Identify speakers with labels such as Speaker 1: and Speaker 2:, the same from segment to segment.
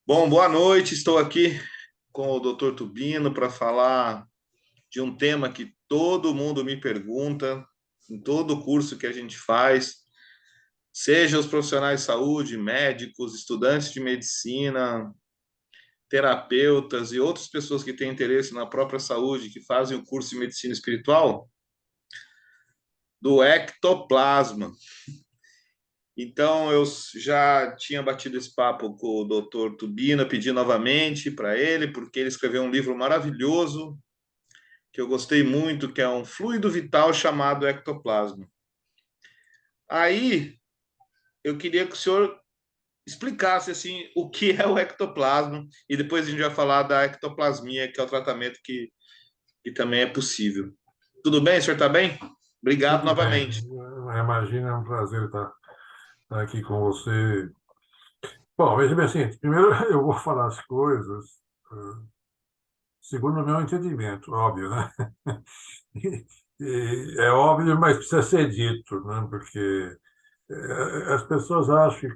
Speaker 1: Bom, boa noite. Estou aqui com o Dr. Tubino para falar de um tema que todo mundo me pergunta em todo curso que a gente faz, seja os profissionais de saúde, médicos, estudantes de medicina, terapeutas e outras pessoas que têm interesse na própria saúde, que fazem o curso de medicina espiritual, do ectoplasma. Então, eu já tinha batido esse papo com o Dr. Tubino, pedi novamente para ele, porque ele escreveu um livro maravilhoso que eu gostei muito, que é um fluido vital chamado ectoplasma. Aí, eu queria que o senhor explicasse assim o que é o ectoplasma e depois a gente vai falar da ectoplasmia, que é o tratamento que também é possível. Tudo bem? O senhor está bem? Obrigado
Speaker 2: Tudo bem.
Speaker 1: novamente.
Speaker 2: Imagina, é um prazer estar aqui com você. Bom, veja bem assim, primeiro eu vou falar as coisas segundo o meu entendimento, óbvio, né? É óbvio, mas precisa ser dito, né? Porque as pessoas acham que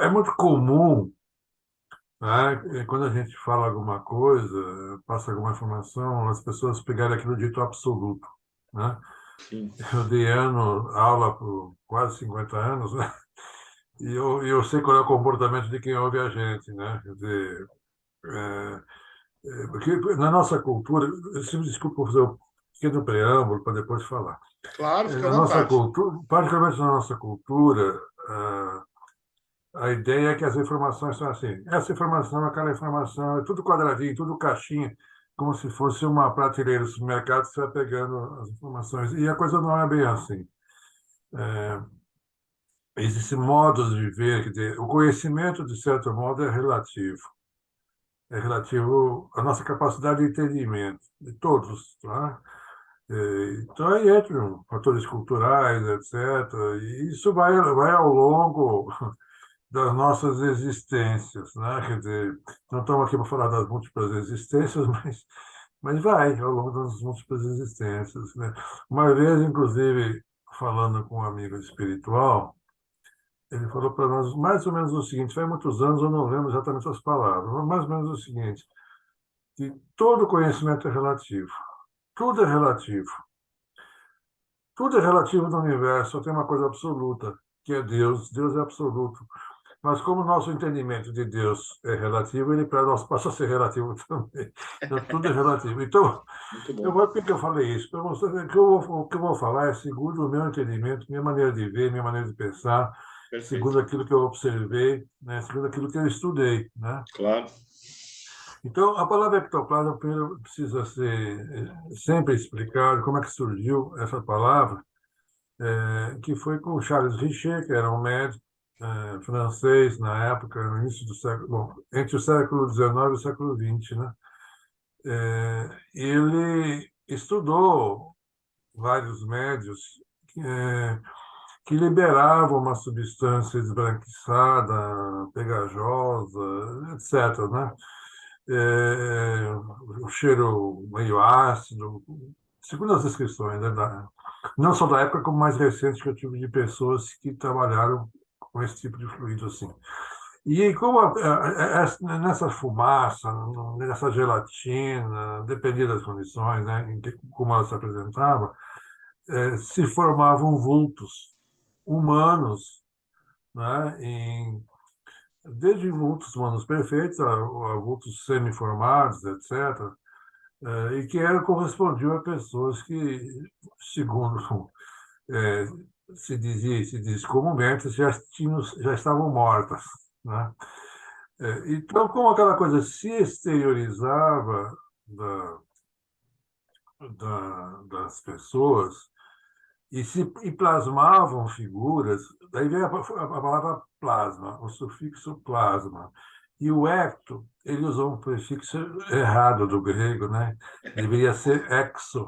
Speaker 2: é muito comum, né? Quando a gente fala alguma coisa, passa alguma informação, as pessoas pegarem aquilo dito absoluto, né?
Speaker 1: Sim.
Speaker 2: Eu dei aula por quase 50 anos, né? E eu sei qual é o comportamento de quem ouve a gente, né? Quer dizer, é, porque na nossa cultura, se me desculpe por fazer um pequeno preâmbulo para depois falar.
Speaker 1: Claro, fica à
Speaker 2: Na nossa
Speaker 1: vontade.
Speaker 2: cultura, particularmente na nossa cultura, a ideia é que as informações são assim. Essa informação, aquela informação, é tudo quadradinho, tudo caixinha, como se fosse uma prateleira do supermercado, você vai pegando as informações. E a coisa não é bem assim. Existem modos de ver, quer dizer, o conhecimento, de certo modo, é relativo. É relativo à nossa capacidade de entendimento, de todos, tá? Então, aí entram fatores culturais, etc. E isso vai ao longo das nossas existências, né? Quer dizer, não estamos aqui para falar das múltiplas existências, mas vai ao longo das múltiplas existências, né? Uma vez, inclusive, falando com um amigo espiritual, ele falou para nós mais ou menos o seguinte, faz muitos anos, eu não lembro exatamente as palavras, mas mais ou menos o seguinte, que todo conhecimento é relativo. Tudo é relativo. Tudo é relativo no universo, só tem uma coisa absoluta, que é Deus. Deus é absoluto. Mas como o nosso entendimento de Deus é relativo, ele para nós passa a ser relativo também. Então, tudo é relativo. Então,
Speaker 1: Muito bom.
Speaker 2: por que eu falei isso? Para mostrar que o que eu vou falar é segundo o meu entendimento, minha maneira de ver, minha maneira de pensar,
Speaker 1: Perfeito.
Speaker 2: segundo aquilo que eu observei, né, segundo aquilo que eu estudei, né?
Speaker 1: Claro.
Speaker 2: Então, a palavra ectoplasma primeiro precisa ser sempre explicado como é que surgiu essa palavra, que foi com Charles Richer, que era um médico francês na época, no início do século, bom, entre o século XIX e o século XX, né? Ele estudou vários médios eh, que liberavam uma substância esbranquiçada, pegajosa, etc., né? O cheiro meio ácido, segundo as descrições, né, não só da época, como mais recentes que eu tive de pessoas que trabalharam com esse tipo de fluido assim. E como nessa fumaça, nessa gelatina, dependia das condições, né, como ela se apresentava, se formavam vultos humanos, né, desde vultos humanos perfeitos a vultos semiformados, etc., e que correspondiam a pessoas que, segundo eh, se diz comumente, já estavam mortas, né? Então, como aquela coisa se exteriorizava da, das pessoas e plasmavam figuras, daí vem a palavra plasma, o sufixo plasma. E o ecto, ele usou um prefixo errado do grego, né? Deveria ser exo,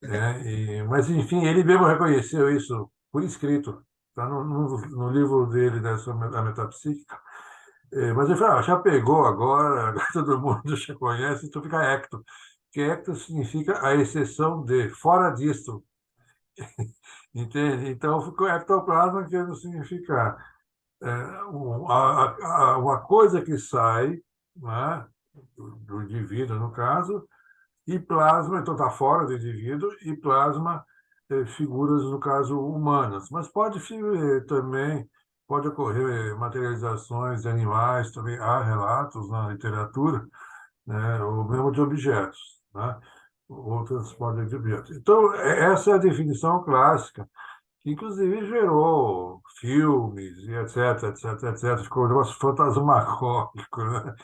Speaker 2: né? Mas, enfim, ele mesmo reconheceu isso por escrito, está no livro dele, da Metapsíquica. Mas ele falou, já pegou agora, agora todo mundo já conhece, então fica ecto. Que ecto significa a exceção de, fora disto, entende? Então ficou ectoplasma querendo significar. uma coisa que sai, né, do indivíduo, no caso, e plasma, então está fora do indivíduo, e plasma figuras, no caso, humanas. Mas também, pode ocorrer materializações de animais, também há relatos na literatura, né, ou mesmo de objetos, né, ou transporte de objetos. Então, essa é a definição clássica, que inclusive gerou filmes e etc, etc, etc, ficou um negócio fantasmagórico, né?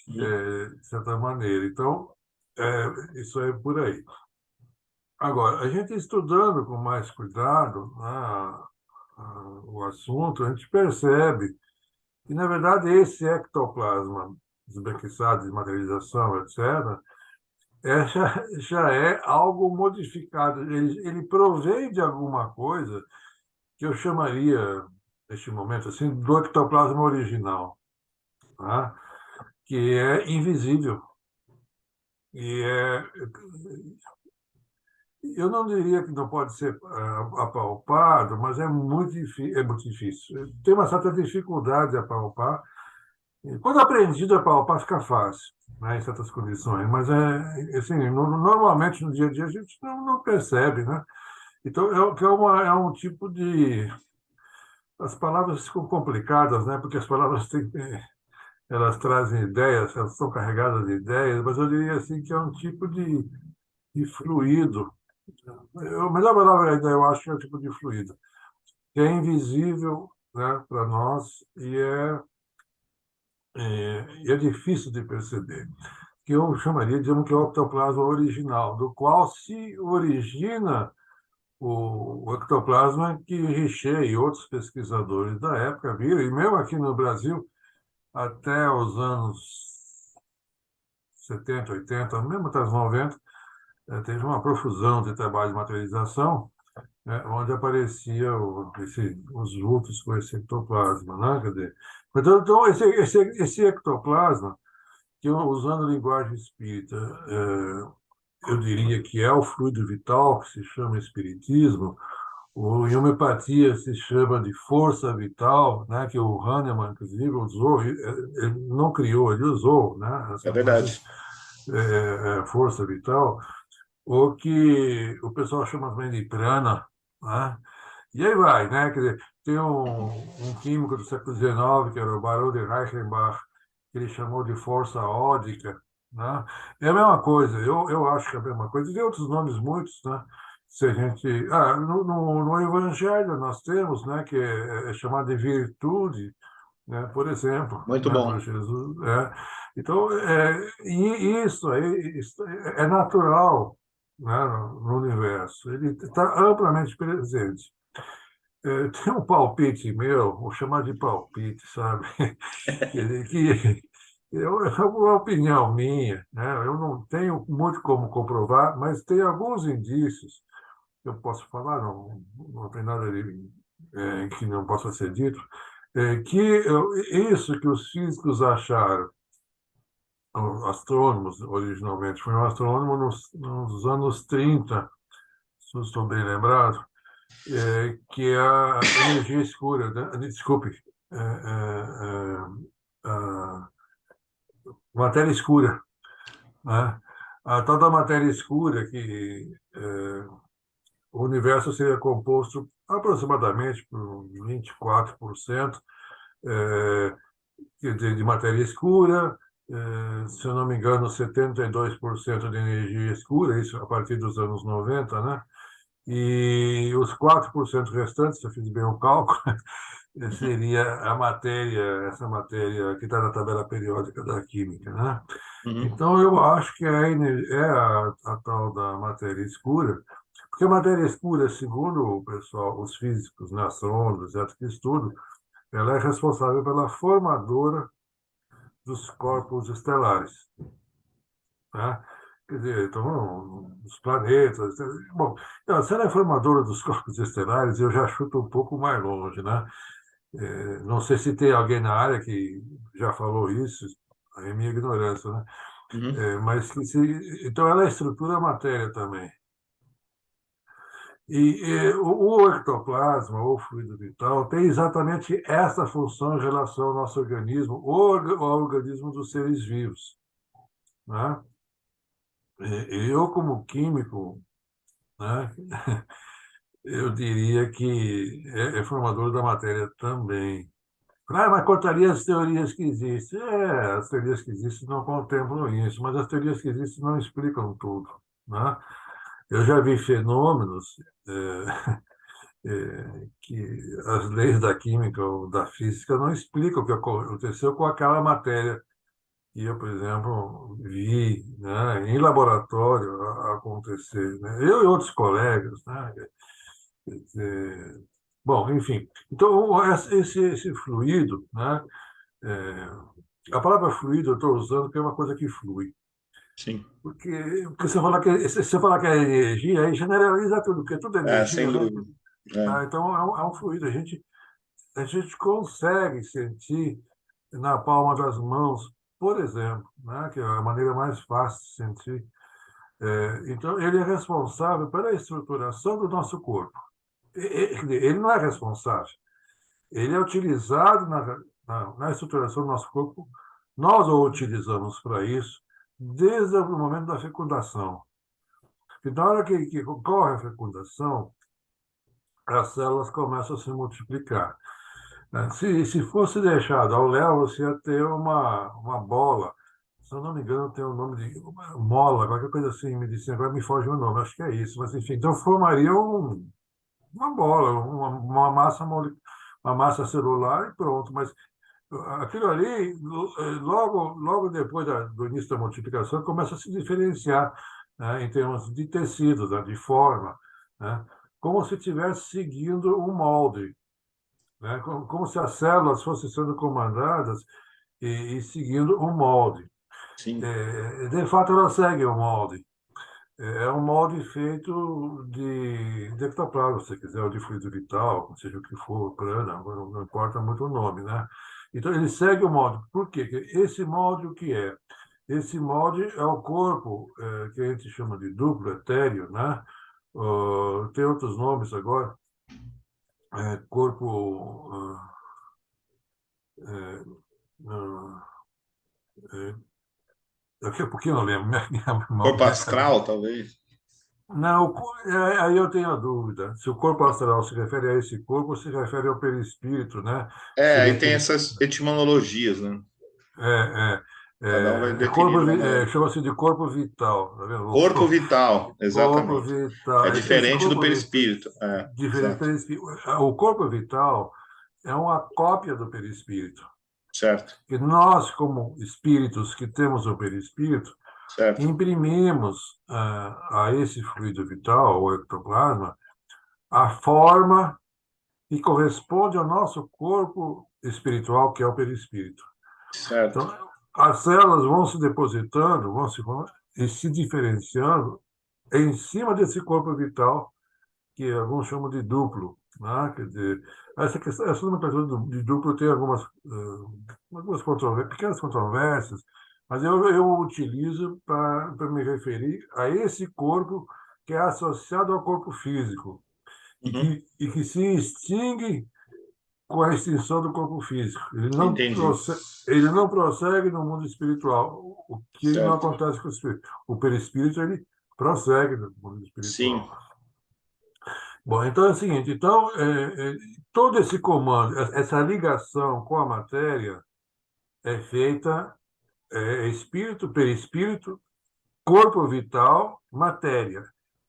Speaker 1: Uhum.
Speaker 2: De certa maneira. Então, isso é por aí. Agora, a gente estudando com mais cuidado, né, o assunto, a gente percebe que, na verdade, esse ectoplasma esbranquiçado, desmaterialização, etc., já é algo modificado. Ele provém de alguma coisa que eu chamaria, neste momento, assim, do ectoplasma original, tá? Que é invisível. E eu não diria que não pode ser apalpado, mas é muito difícil. Tem uma certa dificuldade de apalpar. E quando aprendido a apalpar, fica fácil, né, em certas condições. Mas, assim, normalmente, no dia a dia, a gente não percebe, né? Então, é um tipo de... As palavras ficam complicadas, né? Porque as palavras elas trazem ideias, elas são carregadas de ideias, mas eu diria assim que é um tipo de fluido. A melhor palavra ainda eu acho que é um tipo de fluido, que é invisível, né, para nós e é difícil de perceber. Que eu chamaria, digamos, que é o ectoplasma original, do qual se origina o ectoplasma que Richer e outros pesquisadores da época viram, e mesmo aqui no Brasil, até os anos 70, 80, mesmo até os 90, teve uma profusão de trabalho de materialização, né, onde aparecia os vultos com esse ectoplasma, né? Quer dizer, então esse ectoplasma, que usando a linguagem espírita, eu diria que é o fluido vital, que se chama espiritismo, ou em homeopatia se chama de força vital, né, que o Hahnemann, inclusive, usou, ele não criou, ele usou, né,
Speaker 1: É
Speaker 2: essa coisa,
Speaker 1: verdade.
Speaker 2: força vital, ou que o pessoal chama também de prana, né? E aí vai, né? Quer dizer, tem um químico do século XIX, que era o Barão de Reichenbach, que ele chamou de força ódica, né? É a mesma coisa, eu acho que é a mesma coisa. E tem outros nomes muitos, né? Se a gente... no Evangelho nós temos, né, que é chamado de virtude, né? Por exemplo,
Speaker 1: Muito
Speaker 2: né, para
Speaker 1: bom.
Speaker 2: Jesus. Então, e isso é natural, né, no universo. Ele está amplamente presente. Tem um palpite meu, vou chamar de palpite, sabe? É uma opinião minha, né? Eu não tenho muito como comprovar, mas tem alguns indícios que eu posso falar, não tem nada que não possa ser dito, isso que os físicos acharam, os astrônomos originalmente, foi um astrônomo nos anos 30, se eu estou bem lembrado, que é a energia escura, né? Desculpe, a matéria escura, né? A tal da matéria escura que o universo seria composto aproximadamente por 24% de matéria escura, se eu não me engano, 72% de energia escura, isso a partir dos anos 90, né? E os 4% restantes, se eu fiz bem o cálculo,
Speaker 1: Uhum.
Speaker 2: seria essa matéria que está na tabela periódica da química, né?
Speaker 1: Uhum.
Speaker 2: Então, eu acho que a tal da matéria escura, porque a matéria escura, segundo o pessoal, os físicos, né, astrônomos, etc., que estudam, ela é responsável pela formadora dos corpos estelares, né? Quer dizer, então, os planetas. Bom, então, se ela é formadora dos corpos estelares, eu já chuto um pouco mais longe, né? Não sei se tem alguém na área que já falou isso, é minha ignorância, né?
Speaker 1: Uhum.
Speaker 2: Então, ela estrutura a matéria também. O ectoplasma, ou fluido vital, tem exatamente essa função em relação ao nosso organismo, ao organismo dos seres vivos, né? Eu, como químico, né, eu diria que é formador da matéria também. Ah, mas cortaria as teorias que existem. É, as teorias que existem não contemplam isso, mas as teorias que existem não explicam tudo, né? Eu já vi fenômenos que as leis da química ou da física não explicam o que aconteceu com aquela matéria que eu, por exemplo, vi, né, em laboratório acontecer, né? Eu e outros colegas, né? Quer dizer, bom, enfim. Então, esse fluido, né? A palavra fluido eu estou usando porque é uma coisa que flui.
Speaker 1: Sim.
Speaker 2: Porque se você falar que é energia, aí generaliza tudo, porque tudo é
Speaker 1: É,
Speaker 2: energia,
Speaker 1: sem
Speaker 2: né?
Speaker 1: dúvida.
Speaker 2: Tá?
Speaker 1: É.
Speaker 2: Então, é um fluido. A gente consegue sentir na palma das mãos, por exemplo, né? Que é a maneira mais fácil de sentir. Então, ele é responsável pela estruturação do nosso corpo. Quer dizer, ele não é responsável. Ele é utilizado na estruturação do nosso corpo. Nós o utilizamos para isso desde o momento da fecundação. E na hora que ocorre a fecundação, as células começam a se multiplicar, né? Se fosse deixado ao léu, você ia ter uma bola. Se eu não me engano, tem o nome de mola, qualquer coisa assim, me disse, agora me foge o nome, acho que é isso. Mas, enfim, então formaria uma bola, uma massa celular e pronto. Mas aquilo ali, logo depois do início da multiplicação, começa a se diferenciar, né, em termos de tecido, né, de forma, né, como se estivesse seguindo um molde, né, como se as células fossem sendo comandadas e seguindo um molde.
Speaker 1: Sim.
Speaker 2: De fato, elas seguem o molde. É um molde feito de ectoplasma, se você quiser, ou de fluido vital, seja o que for, prana, não importa muito o nome, né? Então, ele segue o molde. Por quê? Porque esse molde, o que é? Esse molde é o corpo, que a gente chama de duplo etéreo, né? Tem outros nomes agora, corpo. Ah, daqui a pouquinho eu lembro,
Speaker 1: Corpo
Speaker 2: minha cabeça.
Speaker 1: astral, talvez.
Speaker 2: Não, aí eu tenho a dúvida. Se o corpo astral se refere a esse corpo ou se refere ao perispírito, né? Que
Speaker 1: É,
Speaker 2: seria
Speaker 1: aí tem
Speaker 2: aquele.
Speaker 1: essas etimologias, né?
Speaker 2: É,
Speaker 1: Cada um vai definir de uma maneira.
Speaker 2: chama-se de corpo vital, tá vendo?
Speaker 1: Corpo vital,
Speaker 2: Corpo
Speaker 1: exatamente. É
Speaker 2: vital. Esse
Speaker 1: diferente do
Speaker 2: corpo vital,
Speaker 1: perispírito. É,
Speaker 2: diferente do
Speaker 1: exato.
Speaker 2: perispírito. O corpo vital é uma cópia do perispírito.
Speaker 1: Certo,
Speaker 2: Que nós, como espíritos que temos o perispírito,
Speaker 1: certo,
Speaker 2: imprimimos a esse fluido vital, o ectoplasma, a forma que corresponde ao nosso corpo espiritual, que é o perispírito.
Speaker 1: certo.
Speaker 2: Então, as células vão se depositando, e se diferenciando em cima desse corpo vital, que alguns chamam de duplo, né? Quer dizer, essa nomenclatura de duplo tem algumas pequenas controvérsias, mas eu utilizo para me referir a esse corpo que é associado ao corpo físico
Speaker 1: Uhum,
Speaker 2: e que se extingue com a extinção do corpo físico.
Speaker 1: entendi.
Speaker 2: Ele não prossegue no mundo espiritual, o que não
Speaker 1: Certo.
Speaker 2: acontece com o espírito. O perispírito, ele prossegue no mundo espiritual.
Speaker 1: Sim,
Speaker 2: Bom, então é o seguinte, então, todo esse comando, essa ligação com a matéria é feita espírito, perispírito, corpo vital, matéria.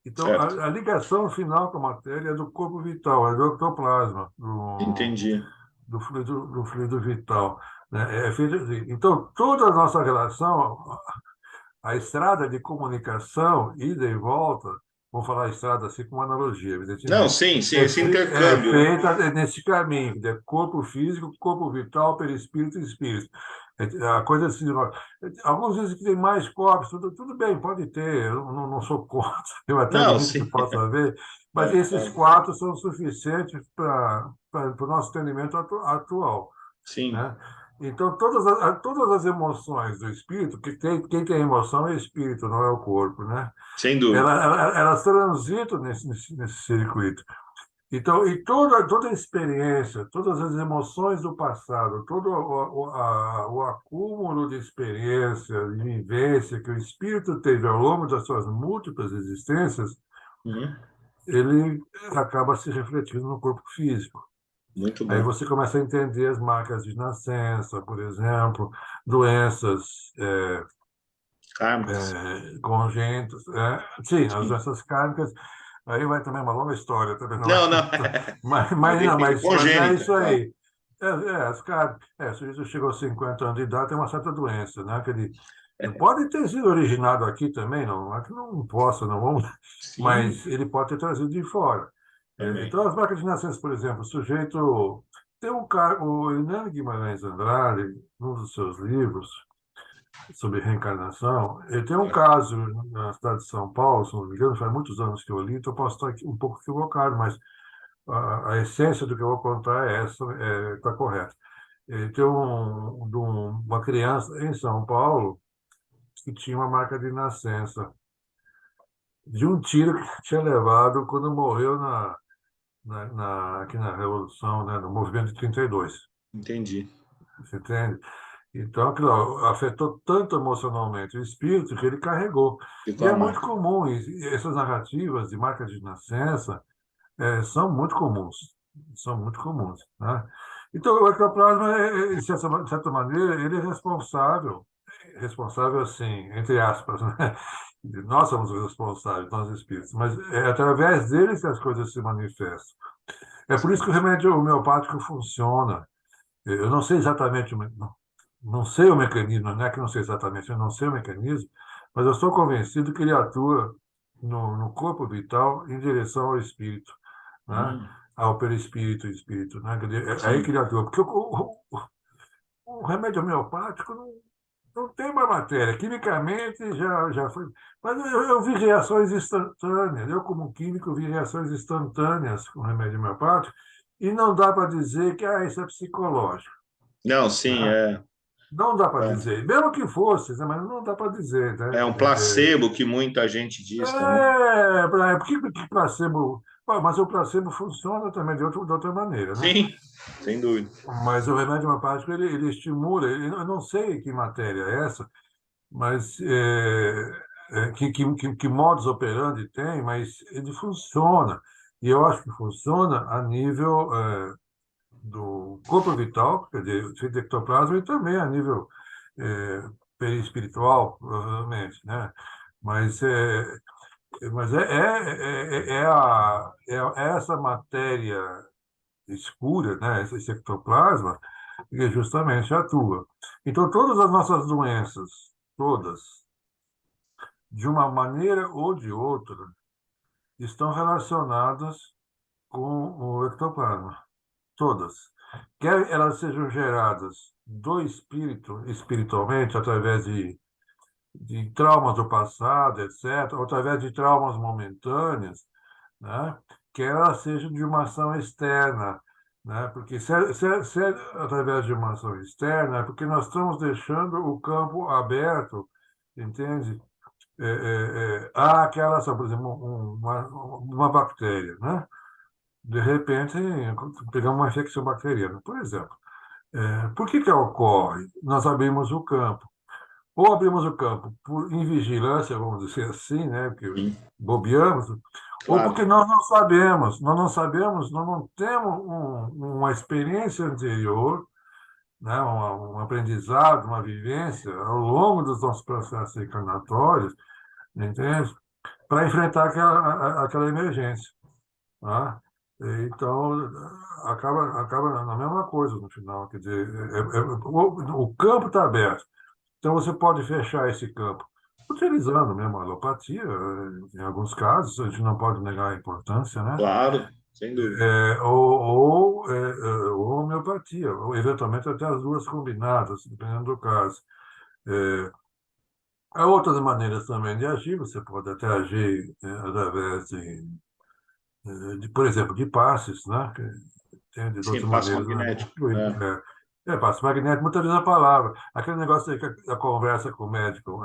Speaker 2: Então,
Speaker 1: certo.
Speaker 2: a ligação final com a matéria é do corpo vital, é do ectoplasma,
Speaker 1: Entendi.
Speaker 2: do fluido vital, né? É feito assim. Então, toda a nossa relação, a estrada de comunicação, ida e volta, vou falar estrada assim com uma analogia,
Speaker 1: Não,
Speaker 2: evidentemente,
Speaker 1: sim, sim,
Speaker 2: é,
Speaker 1: esse
Speaker 2: fe- é
Speaker 1: intercâmbio, né?
Speaker 2: feita nesse caminho, de corpo físico, corpo vital, perispírito e espírito. A coisa assim, alguns dizem que tem mais corpos, tudo bem, pode ter, eu não sou contra, eu até
Speaker 1: Não,
Speaker 2: admito que
Speaker 1: sim.
Speaker 2: possa haver, mas
Speaker 1: É,
Speaker 2: esses
Speaker 1: claro.
Speaker 2: quatro são suficientes para o nosso entendimento atual,
Speaker 1: Sim.
Speaker 2: né? Então, todas as emoções do espírito, que quem tem emoção é o espírito, não é o corpo, né?
Speaker 1: Sem dúvida.
Speaker 2: Elas transitam nesse circuito. Então, e toda a experiência, todas as emoções do passado, todo o acúmulo de experiência, de vivência que o espírito teve ao longo das suas múltiplas existências,
Speaker 1: Uhum.
Speaker 2: ele acaba se refletindo no corpo físico.
Speaker 1: Muito
Speaker 2: Aí
Speaker 1: bom.
Speaker 2: você começa a entender as marcas de nascença, por exemplo, doenças
Speaker 1: Kármicas.
Speaker 2: congênitas, sim, as
Speaker 1: Sim.
Speaker 2: doenças kármicas. Aí vai também uma longa história, também não é?
Speaker 1: Não, não. Mas
Speaker 2: Não,
Speaker 1: enfim,
Speaker 2: mas é
Speaker 1: congênita,
Speaker 2: isso
Speaker 1: claro.
Speaker 2: aí. O sujeito chegou aos 50 anos de idade, tem uma certa doença, né? Que ele pode ter sido originado aqui também, não é que não possa, não vamos,
Speaker 1: Sim,
Speaker 2: mas ele pode ter trazido de fora.
Speaker 1: também.
Speaker 2: Então, as marcas de nascença, por exemplo, o sujeito tem um cara, o Hernani Guimarães Andrade, num dos seus livros sobre reencarnação, ele tem um caso na cidade de São Paulo, se não me engano, faz muitos anos que eu li, então eu posso estar um pouco equivocado, mas a essência do que eu vou contar é essa, está correta. Tem uma criança em São Paulo que tinha uma marca de nascença de um tiro que tinha levado quando morreu aqui na Revolução, né, no movimento de 32.
Speaker 1: Entendi.
Speaker 2: Você entende? Então, aquilo afetou tanto emocionalmente o espírito que ele carregou.
Speaker 1: Ficou
Speaker 2: E
Speaker 1: a
Speaker 2: é muito
Speaker 1: marca.
Speaker 2: comum, e essas narrativas de marca de nascença são muito comuns. São muito comuns, né? Então, o ectoplasma, de certa maneira, ele é responsável assim, entre aspas, né? Nós somos os responsáveis, nós espíritos, mas é através deles que as coisas se manifestam. É por isso que o remédio homeopático funciona. Eu não sei exatamente, não sei o mecanismo, não é que não sei exatamente, eu não sei o mecanismo, mas eu estou convencido que ele atua no corpo vital em direção ao espírito, né?
Speaker 1: Hum,
Speaker 2: Ao perispírito, espírito, né? Quer dizer, é aí que
Speaker 1: sim.
Speaker 2: ele atua. Porque o remédio homeopático não tem uma matéria. Quimicamente já foi. Mas eu vi reações instantâneas. Eu, como químico, vi reações instantâneas com remédio homeopático e não dá para dizer que isso é psicológico,
Speaker 1: Não, sim,
Speaker 2: né?
Speaker 1: é.
Speaker 2: Não dá para
Speaker 1: É
Speaker 2: dizer, mesmo que fosse, né? Mas não dá para dizer, né?
Speaker 1: é
Speaker 2: Quer
Speaker 1: um
Speaker 2: dizer,
Speaker 1: placebo que muita gente diz também.
Speaker 2: por que placebo? Pô, mas o placebo funciona também de outra maneira, né?
Speaker 1: Sim, sem dúvida.
Speaker 2: Mas o remédio homeopático ele estimula, eu não sei que matéria é essa, mas que modus operandi tem, mas ele funciona. E eu acho que funciona a nível do corpo vital, quer dizer, do ectoplasma, e também a nível é, perispiritual, provavelmente, né? Mas é essa matéria escura, né? Esse ectoplasma, que justamente atua. Então, todas as nossas doenças, todas, de uma maneira ou de outra, estão relacionadas com o ectoplasma. Todas. Quer elas sejam geradas do espírito, espiritualmente, através de traumas do passado, etc., ou através de traumas momentâneos, né? Quer elas sejam de uma ação externa, né? Porque se é através de uma ação externa, é porque nós estamos deixando o campo aberto, entende? Há aquela ação, por exemplo, uma bactéria, né? De repente, pegamos uma infecção bacteriana, por exemplo. Por que ocorre? Nós abrimos o campo. Ou abrimos o campo por invigilância, vamos dizer assim, né? Porque
Speaker 1: Sim,
Speaker 2: bobeamos, ou porque
Speaker 1: claro.
Speaker 2: nós não sabemos, nós não temos uma experiência anterior, né? Um aprendizado, uma vivência ao longo dos nossos processos encarnatórios, entende? Para enfrentar aquela emergência. Né? Então, acaba na mesma coisa no final. Quer dizer, o campo está aberto. Então, você pode fechar esse campo utilizando mesmo a alopatia, em alguns casos, a gente não pode negar a importância, né?
Speaker 1: Claro, sem dúvida.
Speaker 2: Ou homeopatia, ou eventualmente até as duas combinadas, dependendo do caso. É, há outras maneiras também de agir, você pode até agir através por exemplo, de passes, né? Que tem de
Speaker 1: Sim,
Speaker 2: outras
Speaker 1: passo
Speaker 2: maneiras, né?
Speaker 1: magnético.
Speaker 2: Fluido,
Speaker 1: É.
Speaker 2: passe magnético, muitas vezes a palavra. Aquele negócio aí que a conversa com o médico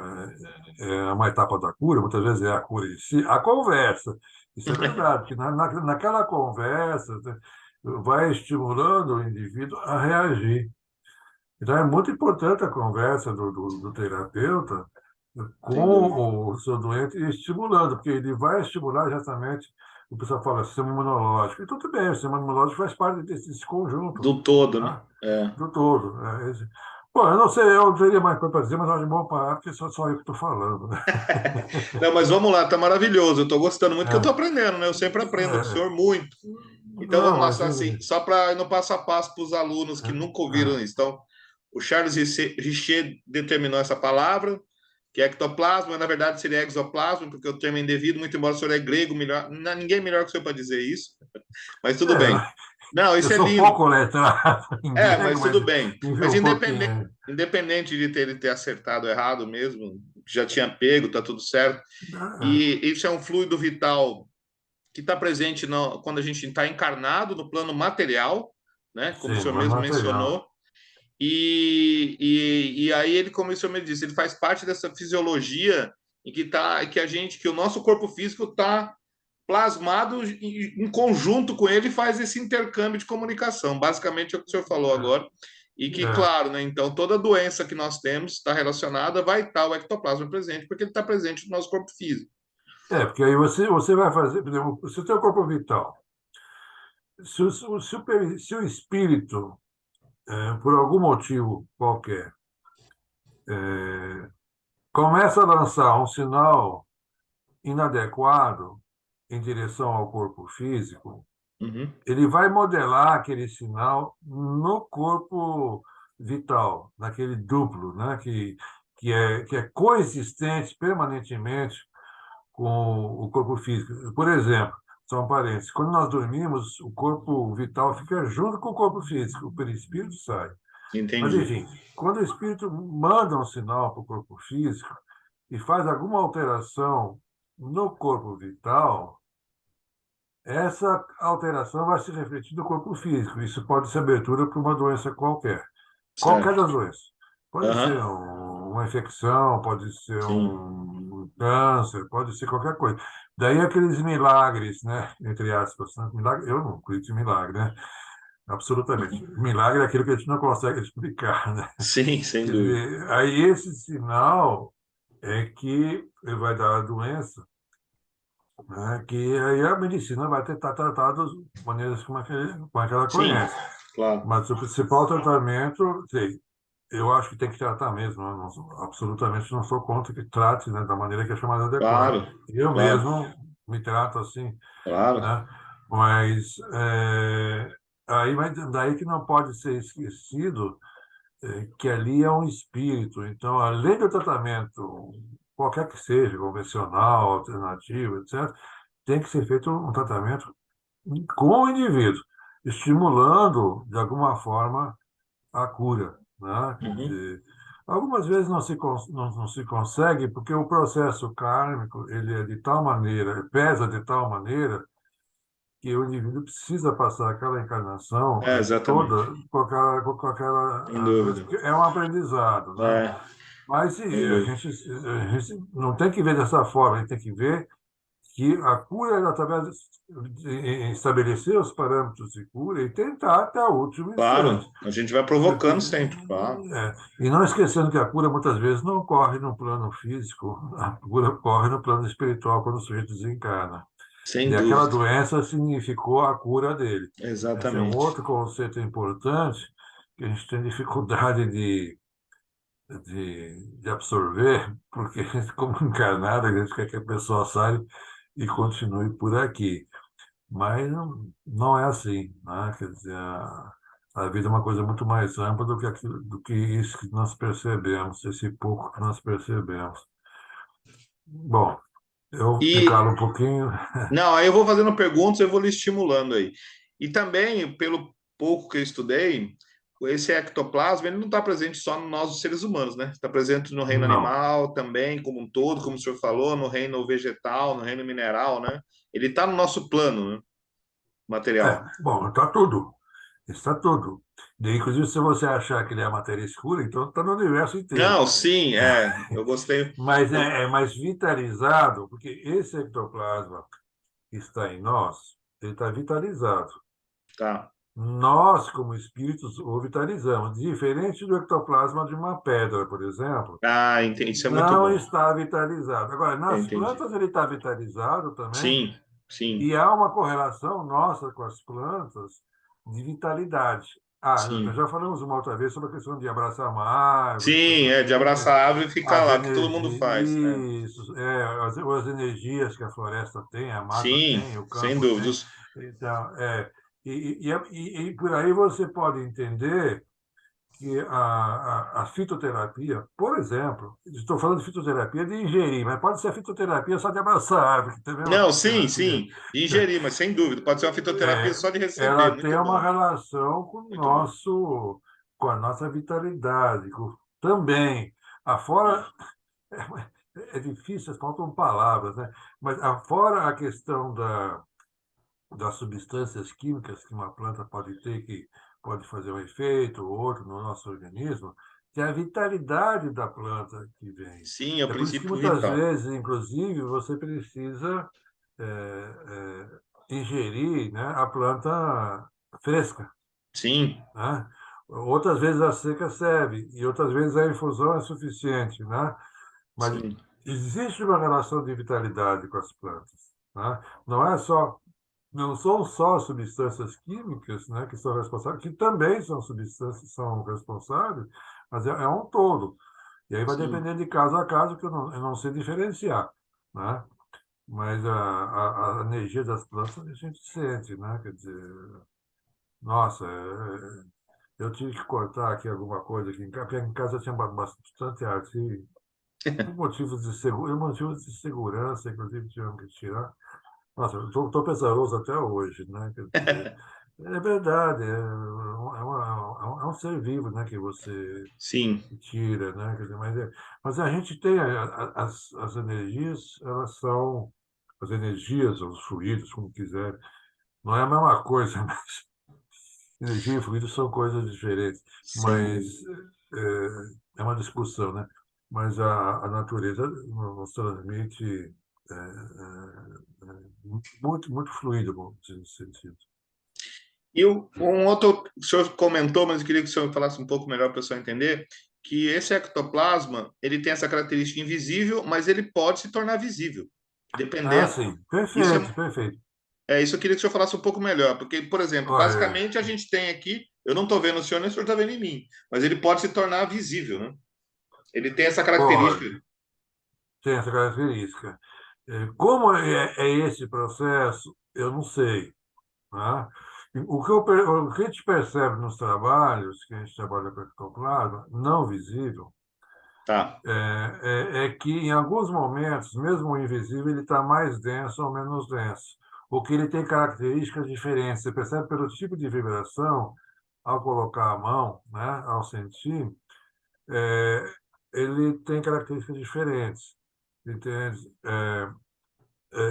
Speaker 2: é uma etapa da cura, muitas vezes é a cura em si. A conversa, isso é verdade, porque naquela conversa né, vai estimulando o indivíduo a reagir. Então, é muito importante a conversa do terapeuta
Speaker 1: Sem dúvida.
Speaker 2: com o seu doente e estimulando, porque ele vai estimular exatamente, o pessoal fala, sistema imunológico. E tudo bem, o sistema imunológico faz parte desse conjunto,
Speaker 1: Do todo, né?
Speaker 2: tá?
Speaker 1: É.
Speaker 2: Do todo. Bom, eu não sei, eu teria mais coisa para dizer, mas eu acho bom parar, porque só eu que estou falando, né?
Speaker 1: Não, mas vamos lá, tá maravilhoso. Eu tô gostando muito que eu tô
Speaker 2: É,
Speaker 1: aprendendo, né? Eu sempre aprendo com o senhor
Speaker 2: é,
Speaker 1: muito. Então
Speaker 2: não,
Speaker 1: vamos lá,
Speaker 2: mas
Speaker 1: só assim, só para ir no passo a passo para os alunos que nunca ouviram
Speaker 2: é,
Speaker 1: isso. Então, o Charles Richer determinou essa palavra, que é ectoplasma, mas na verdade seria exoplasma, porque o termo é indevido, muito embora o senhor é grego, melhor, ninguém melhor que o senhor para dizer isso, mas tudo bem. Não,
Speaker 2: eu
Speaker 1: isso é
Speaker 2: sou
Speaker 1: lindo.
Speaker 2: pouco letrado em
Speaker 1: É,
Speaker 2: grego,
Speaker 1: mas
Speaker 2: mas
Speaker 1: tudo bem.
Speaker 2: enfim,
Speaker 1: Mas
Speaker 2: um pouquinho.
Speaker 1: independente de ele ter acertado ou errado mesmo, já tinha pego, tá tudo certo.
Speaker 2: É,
Speaker 1: E isso é um fluido vital que está presente quando a gente está encarnado no plano material, né? Como o
Speaker 2: sim,
Speaker 1: senhor
Speaker 2: mas
Speaker 1: mesmo
Speaker 2: material.
Speaker 1: mencionou. E aí ele, como o senhor me disse, ele faz parte dessa fisiologia em que o nosso corpo físico está plasmado em conjunto com ele e faz esse intercâmbio de comunicação. Basicamente é o que o senhor falou
Speaker 2: É,
Speaker 1: agora. E que,
Speaker 2: é.
Speaker 1: claro, né, então toda doença que nós temos está relacionada, vai estar o ectoplasma presente, porque ele está presente no nosso corpo físico.
Speaker 2: Porque aí você vai fazer, por exemplo, se o teu corpo vital, se o espírito, por algum motivo qualquer, começa a lançar um sinal inadequado em direção ao corpo físico,
Speaker 1: Uhum,
Speaker 2: ele vai modelar aquele sinal no corpo vital, naquele duplo, né, que é coexistente permanentemente com o corpo físico. Por exemplo, só um parênteses, quando nós dormimos, o corpo vital fica junto com o corpo físico, o perispírito sai. Mas,
Speaker 1: entendi.
Speaker 2: enfim, quando o espírito manda um sinal para o corpo físico e faz alguma alteração no corpo vital, essa alteração vai se refletir no corpo físico. Isso pode ser abertura para uma doença qualquer. Qualquer
Speaker 1: Certo.
Speaker 2: das doenças. Pode ser
Speaker 1: Aham,
Speaker 2: uma infecção, pode ser
Speaker 1: sim.
Speaker 2: um câncer, pode ser qualquer coisa. Daí aqueles milagres, né? Entre aspas. Né? Milagre, eu não acredito em milagre, né? Absolutamente. Milagre é aquilo que a gente não consegue explicar, né?
Speaker 1: Sim, sem
Speaker 2: Quer
Speaker 1: dúvida.
Speaker 2: dizer, aí esse sinal é que vai dar a doença, né? Que aí a medicina vai tentar tratar das maneiras como é que ela
Speaker 1: Sim,
Speaker 2: conhece.
Speaker 1: claro.
Speaker 2: Mas o principal tratamento, sei, eu acho que tem que tratar mesmo. Eu absolutamente não sou contra que trate, né, da maneira que é chamada adequada.
Speaker 1: Claro,
Speaker 2: Eu
Speaker 1: claro,
Speaker 2: mesmo me trato assim,
Speaker 1: claro.
Speaker 2: né? Mas aí daí que não pode ser esquecido que ali é um espírito. Então, além do tratamento, qualquer que seja, convencional, alternativo, etc., tem que ser feito um tratamento com o indivíduo, estimulando, de alguma forma, a cura, né? Quer
Speaker 1: Uhum.
Speaker 2: dizer, algumas vezes não se consegue porque o processo kármico ele é de tal maneira, pesa de tal maneira que o indivíduo precisa passar aquela encarnação
Speaker 1: É, exatamente.
Speaker 2: toda com aquela
Speaker 1: Sem
Speaker 2: coisa,
Speaker 1: dúvida.
Speaker 2: porque é um aprendizado, né?
Speaker 1: É,
Speaker 2: Mas
Speaker 1: sem dúvida.
Speaker 2: a gente não tem que ver dessa forma, a gente tem que ver que a cura é através de estabelecer os parâmetros de cura e tentar até o último instante.
Speaker 1: Claro, a gente vai
Speaker 2: Porque,
Speaker 1: provocando sempre, claro.
Speaker 2: e não esquecendo que a cura muitas vezes não ocorre no plano físico, a cura ocorre no plano espiritual quando o sujeito desencarna.
Speaker 1: Sem
Speaker 2: E aquela
Speaker 1: dúvida.
Speaker 2: doença significou a cura dele. Esse é um
Speaker 1: Exatamente.
Speaker 2: outro conceito importante que a gente tem dificuldade de absorver, porque a gente, como encarnado, a gente quer que a pessoa saia e continue por aqui. Mas não é assim, né? Quer dizer, a vida é uma coisa muito mais ampla do que isso que nós percebemos, esse pouco que nós percebemos. Bom, eu me
Speaker 1: E,
Speaker 2: calo um pouquinho.
Speaker 1: não, aí eu vou fazendo perguntas, eu vou lhe estimulando aí. E também, pelo pouco que eu estudei, esse ectoplasma, ele não está presente só no nós, os seres humanos, né? Está presente no reino
Speaker 2: Não.
Speaker 1: animal também, como um todo, como o senhor falou, no reino vegetal, no reino mineral, né? Ele está no nosso plano, né? Material.
Speaker 2: Bom, está tudo. Está tudo. Inclusive, se você achar que ele é a matéria escura, então está no universo inteiro.
Speaker 1: Não, sim, eu gostei.
Speaker 2: Mas
Speaker 1: Eu-
Speaker 2: é mais vitalizado, porque esse ectoplasma que está em nós, ele está vitalizado.
Speaker 1: tá.
Speaker 2: Nós, como espíritos, o vitalizamos. Diferente do ectoplasma de uma pedra, por exemplo,
Speaker 1: Ah, entendi. Isso é muito
Speaker 2: não
Speaker 1: bom.
Speaker 2: está vitalizado. Agora,
Speaker 1: Eu
Speaker 2: nas
Speaker 1: entendi.
Speaker 2: plantas ele está vitalizado também,
Speaker 1: Sim, sim,
Speaker 2: e há uma correlação nossa com as plantas de vitalidade. Ah, nós
Speaker 1: sim.
Speaker 2: já falamos uma outra vez sobre a questão de abraçar uma árvore,
Speaker 1: Sim,
Speaker 2: coisa
Speaker 1: de
Speaker 2: assim,
Speaker 1: abraçar a árvore e ficar
Speaker 2: as
Speaker 1: lá, que todo mundo
Speaker 2: energias,
Speaker 1: faz.
Speaker 2: isso, as energias que a floresta tem, a mata
Speaker 1: Sim,
Speaker 2: tem, o
Speaker 1: sem
Speaker 2: campo tem.
Speaker 1: dúvidas.
Speaker 2: Então, e por aí você pode entender que a fitoterapia, por exemplo, estou falando de fitoterapia de ingerir, mas pode ser a fitoterapia só de abraçar a árvore, que também é uma
Speaker 1: Não, sim,
Speaker 2: fitoterapia.
Speaker 1: sim. De ingerir, mas sem dúvida. Pode ser uma fitoterapia
Speaker 2: É,
Speaker 1: só de receber.
Speaker 2: ela tem
Speaker 1: Muito
Speaker 2: uma
Speaker 1: bom,
Speaker 2: relação
Speaker 1: muito bom.
Speaker 2: com a nossa vitalidade, também. Afora, é difícil, faltam palavras, né? Mas afora a questão das substâncias químicas que uma planta pode ter, que pode fazer um efeito ou outro no nosso organismo, tem a vitalidade da planta que vem.
Speaker 1: Sim, é o
Speaker 2: É por isso que
Speaker 1: princípio
Speaker 2: muitas
Speaker 1: vital.
Speaker 2: vezes, inclusive, você precisa ingerir, né, a planta fresca,
Speaker 1: Sim,
Speaker 2: né? Outras vezes a seca serve e outras vezes a infusão é suficiente, né? Mas
Speaker 1: sim,
Speaker 2: existe uma relação de vitalidade com as plantas, né? Não é só não são só substâncias químicas, né, que são responsáveis, que também são substâncias, são responsáveis, mas é um todo. E aí vai
Speaker 1: sim.
Speaker 2: depender de caso a caso, que eu não sei diferenciar, né? Mas a energia das plantas a gente sente, né? Quer dizer, nossa, eu tive que cortar aqui alguma coisa aqui em casa, porque em casa tinha bastante arte, e por motivos de segurança, inclusive tivemos que tirar. Nossa, eu estou pesaroso até hoje, né? Quer dizer, é verdade, é um ser vivo, né, que você
Speaker 1: Sim,
Speaker 2: tira, né? Quer dizer, mas a gente tem as energias, elas são as energias, os fluidos, como quiser, não é a mesma coisa, mas energia e fluido são coisas diferentes,
Speaker 1: sem
Speaker 2: mas
Speaker 1: dúvida.
Speaker 2: é uma discussão, né? Mas a natureza nos transmite muito fluido, vamos dizer, nesse sentido.
Speaker 1: Um outro, o senhor comentou, mas eu queria que o senhor falasse um pouco melhor para o pessoal entender, que esse ectoplasma, ele tem essa característica invisível, mas ele pode se tornar visível,
Speaker 2: Ah,
Speaker 1: dependendo.
Speaker 2: sim,
Speaker 1: Isso
Speaker 2: perfeito, perfeito.
Speaker 1: isso eu queria que o senhor falasse um pouco melhor, porque, por exemplo,
Speaker 2: Olha,
Speaker 1: basicamente a gente tem aqui, eu não estou vendo o senhor, nem o senhor está vendo em mim, mas ele pode se tornar visível, né? Ele tem essa característica.
Speaker 2: pode, tem essa característica. Como é esse processo, eu não sei, né? O que a gente percebe nos trabalhos, que a gente trabalha com ectoplasma, não visível,
Speaker 1: Tá,
Speaker 2: é que em alguns momentos, mesmo o invisível, ele está mais denso ou menos denso. O que ele tem características diferentes. Você percebe pelo tipo de vibração, ao colocar a mão, né, ao sentir, é, ele tem características diferentes, entende?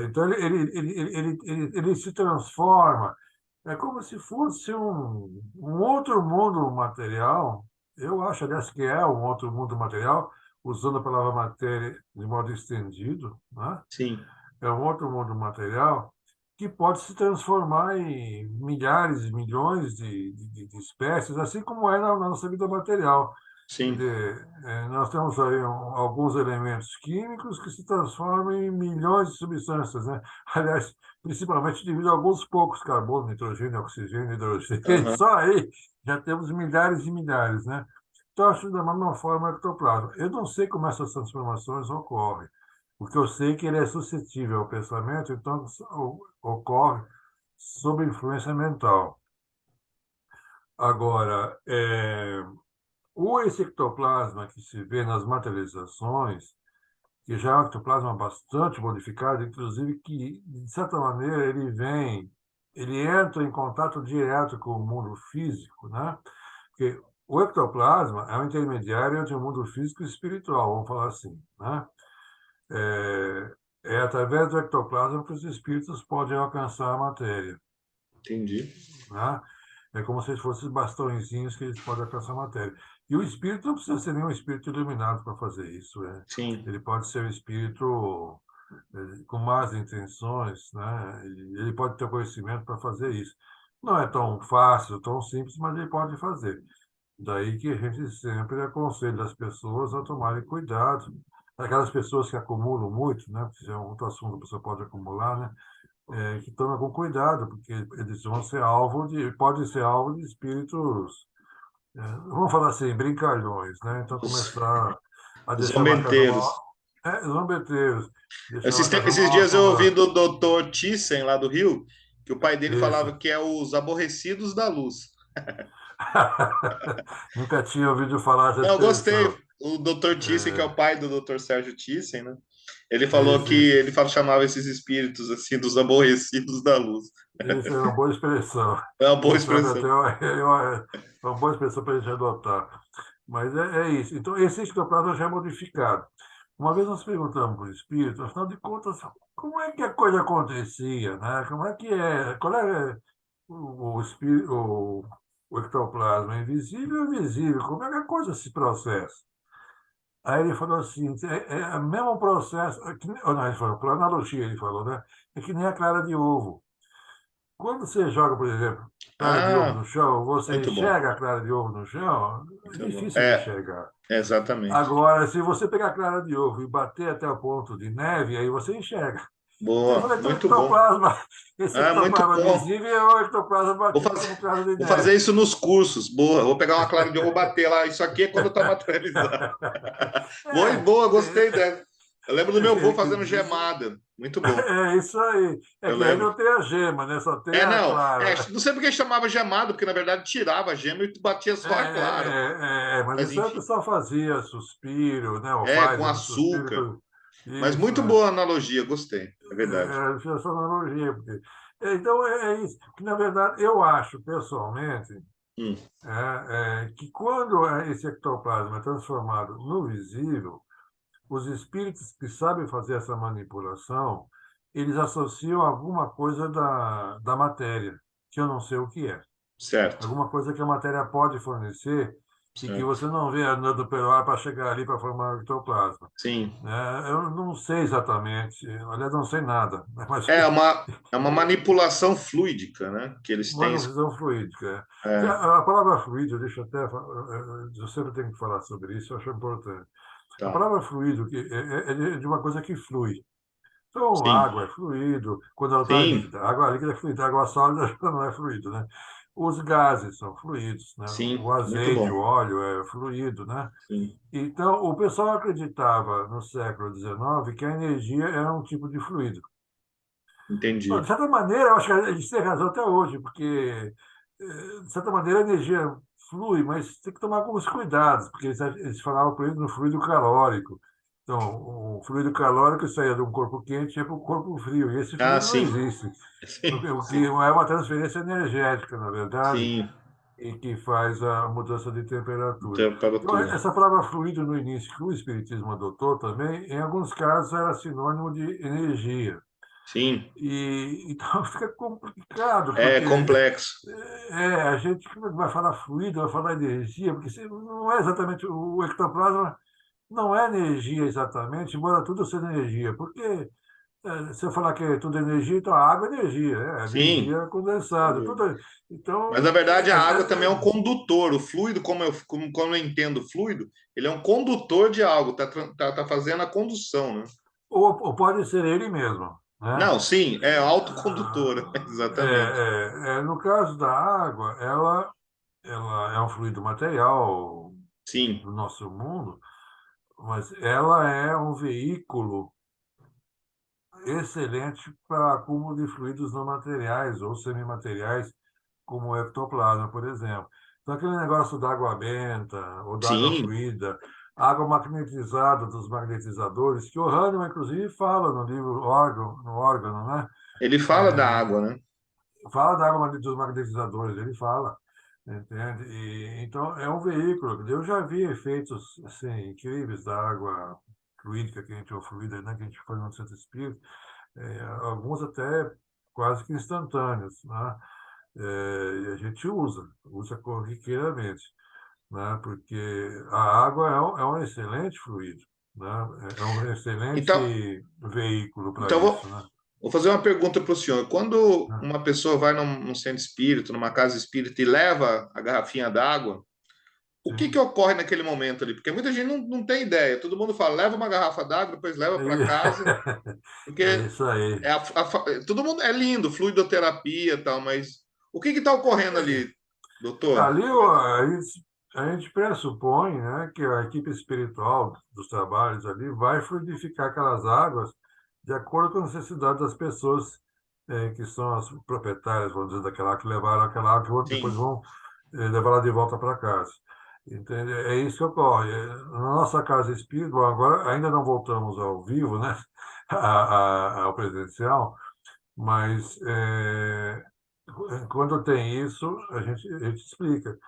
Speaker 2: Então, ele se transforma. É como se fosse um outro mundo material. Eu acho, aliás, que é um outro mundo material, usando a palavra matéria de modo estendido, né?
Speaker 1: sim,
Speaker 2: É um outro mundo material que pode se transformar em milhares e milhões de espécies, assim como é na nossa vida material. Quer
Speaker 1: sim.
Speaker 2: dizer, nós temos aí alguns elementos químicos que se transformam em milhões de substâncias, né? Aliás, principalmente devido a alguns poucos carbono, nitrogênio, oxigênio, hidrogênio.
Speaker 1: Aham.
Speaker 2: Só aí já temos milhares e milhares, né? Então, acho da mesma forma o ectoplasma. Eu não sei como essas transformações ocorrem, porque eu sei que ele é suscetível ao pensamento, então ocorre sob influência mental. Agora, esse ectoplasma que se vê nas materializações, que já é um ectoplasma bastante modificado, inclusive que, de certa maneira, ele entra em contato direto com o mundo físico, né? Porque o ectoplasma é um intermediário entre o mundo físico e espiritual, vamos falar assim, né? É, é através do ectoplasma que os espíritos podem alcançar a matéria,
Speaker 1: Entendi.
Speaker 2: né? É como se fossem bastõezinhos que eles podem alcançar a matéria. E o espírito não precisa ser nenhum espírito iluminado para fazer isso.
Speaker 1: sim.
Speaker 2: Ele pode ser um espírito com más intenções, né? Ele pode ter conhecimento para fazer isso. Não é tão fácil, tão simples, mas ele pode fazer. Daí que a gente sempre aconselha as pessoas a tomarem cuidado. Aquelas pessoas que acumulam muito, né? Porque isso é um outro assunto que a pessoa pode acumular, né? Que tomem com cuidado, porque eles vão ser alvo podem ser alvo de espíritos, vamos falar assim, brincalhões, né? Então
Speaker 1: Os,
Speaker 2: começar a
Speaker 1: os
Speaker 2: deixar uma casa
Speaker 1: zombeteiros.
Speaker 2: mal, zombeteiros, deixar uma casa
Speaker 1: Esses
Speaker 2: mal
Speaker 1: dias eu ouvi
Speaker 2: assombrada.
Speaker 1: do Dr. Thyssen, lá do Rio, que o pai dele
Speaker 2: Isso.
Speaker 1: falava que é os aborrecidos da luz.
Speaker 2: Nunca tinha ouvido falar essa
Speaker 1: Não, eu gostei.
Speaker 2: expressão.
Speaker 1: O Dr. Thyssen, que é o pai do Dr. Sérgio Thyssen, né? Ele falou
Speaker 2: Isso,
Speaker 1: que
Speaker 2: isso.
Speaker 1: chamava esses espíritos assim dos aborrecidos da luz.
Speaker 2: Isso é uma boa expressão.
Speaker 1: É uma boa
Speaker 2: Quem sabe
Speaker 1: expressão.
Speaker 2: até é uma boa expressão para a gente adotar. Mas é isso. Então, esse ectoplasma já é modificado. Uma vez nós perguntamos para o espírito, afinal de contas, como é que a coisa acontecia, né? Como é que é? Qual é o ectoplasma? É invisível ou invisível? Como é que a coisa se processa? Aí ele falou assim, é o mesmo processo, ou não, ele falou, por analogia ele falou, né? É que nem a clara de ovo. Quando você joga, por exemplo, clara de ovo
Speaker 1: Ah,
Speaker 2: no chão, você
Speaker 1: muito bom.
Speaker 2: enxerga a clara de ovo no chão, é
Speaker 1: Muito bom.
Speaker 2: difícil de enxergar.
Speaker 1: Exatamente.
Speaker 2: Agora, se você pegar a clara de ovo e bater até o ponto de neve, aí você enxerga. Então, eu
Speaker 1: Boa,
Speaker 2: falei, então,
Speaker 1: muito bom.
Speaker 2: esse
Speaker 1: Ah, muito
Speaker 2: ectoplasma
Speaker 1: bom.
Speaker 2: visível é o ectoplasma
Speaker 1: Vou
Speaker 2: batido
Speaker 1: fazer,
Speaker 2: como clara de
Speaker 1: vou fazer
Speaker 2: neve.
Speaker 1: isso nos cursos. Boa. Vou pegar uma clara de ovo e bater lá. Isso aqui é quando está materializado. Boa,
Speaker 2: É,
Speaker 1: boa, gostei dessa. Eu lembro do meu avô
Speaker 2: quer
Speaker 1: fazendo
Speaker 2: dizer,
Speaker 1: gemada. Muito bom.
Speaker 2: é isso aí. É
Speaker 1: Eu
Speaker 2: que aí
Speaker 1: lembro.
Speaker 2: não tem a gema, né? Só tem
Speaker 1: É,
Speaker 2: a
Speaker 1: não.
Speaker 2: clara.
Speaker 1: Não sei porque chamava gemado, porque na verdade tirava a gema e batia só a clara.
Speaker 2: Mas
Speaker 1: Mas
Speaker 2: isso aí o
Speaker 1: enfim.
Speaker 2: pessoal fazia suspiro, né? Ou
Speaker 1: É,
Speaker 2: faz
Speaker 1: com
Speaker 2: um suspiro.
Speaker 1: açúcar. Mas
Speaker 2: Isso,
Speaker 1: muito boa analogia, gostei. É verdade.
Speaker 2: fiz essa analogia. Então, é isso. Que, na verdade, eu acho, pessoalmente,
Speaker 1: Hum,
Speaker 2: que quando esse ectoplasma é transformado no visível, os espíritos que sabem fazer essa manipulação, eles associam alguma coisa da matéria, que eu não sei o que é.
Speaker 1: certo,
Speaker 2: Alguma coisa que a matéria pode fornecer e que
Speaker 1: certo.
Speaker 2: você não vê andando pelo ar para chegar ali para formar o ectoplasma.
Speaker 1: Sim.
Speaker 2: Eu não sei exatamente, aliás, não sei nada, mas
Speaker 1: É uma manipulação fluídica, né? Que eles
Speaker 2: uma
Speaker 1: têm.
Speaker 2: visão fluídica.
Speaker 1: É,
Speaker 2: A palavra fluido, deixa eu até, eu sempre tenho que falar sobre isso, eu acho importante. A
Speaker 1: tá.
Speaker 2: palavra fluido é de uma coisa que flui. Então,
Speaker 1: Sim,
Speaker 2: água é fluido quando ela está
Speaker 1: sim,
Speaker 2: líquida. Água líquida é fluida, água sólida já não é fluido, né? Os gases são fluidos, né?
Speaker 1: sim.
Speaker 2: O
Speaker 1: Muito
Speaker 2: azeite, o
Speaker 1: bom.
Speaker 2: óleo é fluido, né?
Speaker 1: Sim,
Speaker 2: Então, o pessoal acreditava no século XIX que a energia era um tipo de fluido. Bom, de
Speaker 1: entendi.
Speaker 2: certa maneira, eu acho que a gente tem razão até hoje, porque, de certa maneira, a energia flui, mas tem que tomar alguns cuidados, porque eles falavam por isso no fluido calórico. Então, o fluido calórico saía de um corpo quente e ia para o corpo frio, e esse
Speaker 1: Ah,
Speaker 2: fluido não
Speaker 1: sim.
Speaker 2: existe.
Speaker 1: Sim,
Speaker 2: O que
Speaker 1: sim,
Speaker 2: é uma transferência energética, na verdade,
Speaker 1: sim.
Speaker 2: e que faz a mudança de temperatura. Então,
Speaker 1: Temperatura.
Speaker 2: essa palavra fluido no início, que o Espiritismo adotou também, em alguns casos era sinônimo de energia.
Speaker 1: Sim.
Speaker 2: Então fica complicado,
Speaker 1: É
Speaker 2: porque
Speaker 1: complexo.
Speaker 2: a gente como é que vai falar fluido, vai falar energia, porque não é exatamente o ectoplasma, não é energia exatamente, embora tudo seja energia, porque se eu falar que é tudo energia, então a água é energia,
Speaker 1: Sim.
Speaker 2: energia condensada, tudo.
Speaker 1: Mas
Speaker 2: Então,
Speaker 1: na verdade a água também é um condutor. O fluido, como eu entendo o fluido, ele é um condutor de algo, tá fazendo a condução, né?
Speaker 2: ou pode ser ele mesmo, né?
Speaker 1: Não, sim, é autocondutora,
Speaker 2: Ah,
Speaker 1: exatamente.
Speaker 2: no caso da água, ela é um fluido material
Speaker 1: Sim,
Speaker 2: do nosso mundo, mas ela é um veículo excelente para acúmulo de fluidos não materiais ou semimateriais, como o ectoplasma, por exemplo. Então, aquele negócio da água benta ou da água
Speaker 1: sim.
Speaker 2: fluida, água magnetizada dos magnetizadores, que o Hahnemann, inclusive, fala no livro órgão, no órgão, né?
Speaker 1: Ele fala da água, né?
Speaker 2: Fala da água dos magnetizadores, ele fala, entende? Então, é um veículo. Eu já vi efeitos assim, incríveis da água fluídica, que a gente, ou fluida, né, que a gente faz no centro espírita, alguns até quase que instantâneos, né? E a gente usa corriqueiramente, né? Porque a água é um excelente fluido, né? É um
Speaker 1: Então,
Speaker 2: excelente veículo para
Speaker 1: então
Speaker 2: isso, né?
Speaker 1: vou fazer uma pergunta para o senhor. Quando uma pessoa vai num centro espírita, numa casa espírita e leva a garrafinha d'água, o que
Speaker 2: Sim.
Speaker 1: que ocorre naquele momento ali? Porque muita gente não tem ideia. Todo mundo fala, leva uma garrafa d'água, depois leva para casa,
Speaker 2: É
Speaker 1: porque
Speaker 2: isso aí.
Speaker 1: todo mundo é lindo, fluidoterapia e tal, mas o que está ocorrendo ali, doutor?
Speaker 2: Ali a gente pressupõe, né, que a equipe espiritual dos trabalhos ali vai fluidificar aquelas águas de acordo com a necessidade das pessoas que são as proprietárias, vamos dizer, daquela água, que levaram aquela água, que depois
Speaker 1: Sim,
Speaker 2: vão levar ela de volta para casa. Entende? É isso que ocorre. Na nossa casa espírita, agora ainda não voltamos ao vivo, né, ao presencial, mas quando tem isso, a gente explica.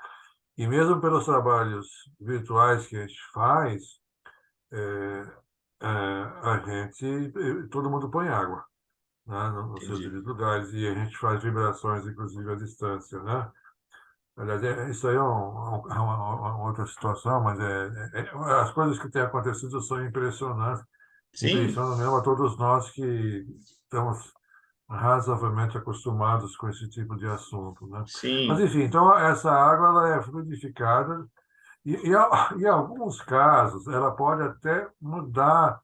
Speaker 2: E mesmo pelos trabalhos virtuais que a gente faz, a gente, todo mundo põe água, né, nos seus
Speaker 1: entendi.
Speaker 2: devidos lugares, e a gente faz vibrações, inclusive à distância, né? Aliás, isso aí é uma outra situação, mas as coisas que têm acontecido são impressionantes,
Speaker 1: Sim,
Speaker 2: impressionam mesmo a todos nós que estamos razoavelmente acostumados com esse tipo de assunto, né? Mas,
Speaker 1: sim,
Speaker 2: enfim, então essa água ela é fluidificada em alguns casos ela pode até mudar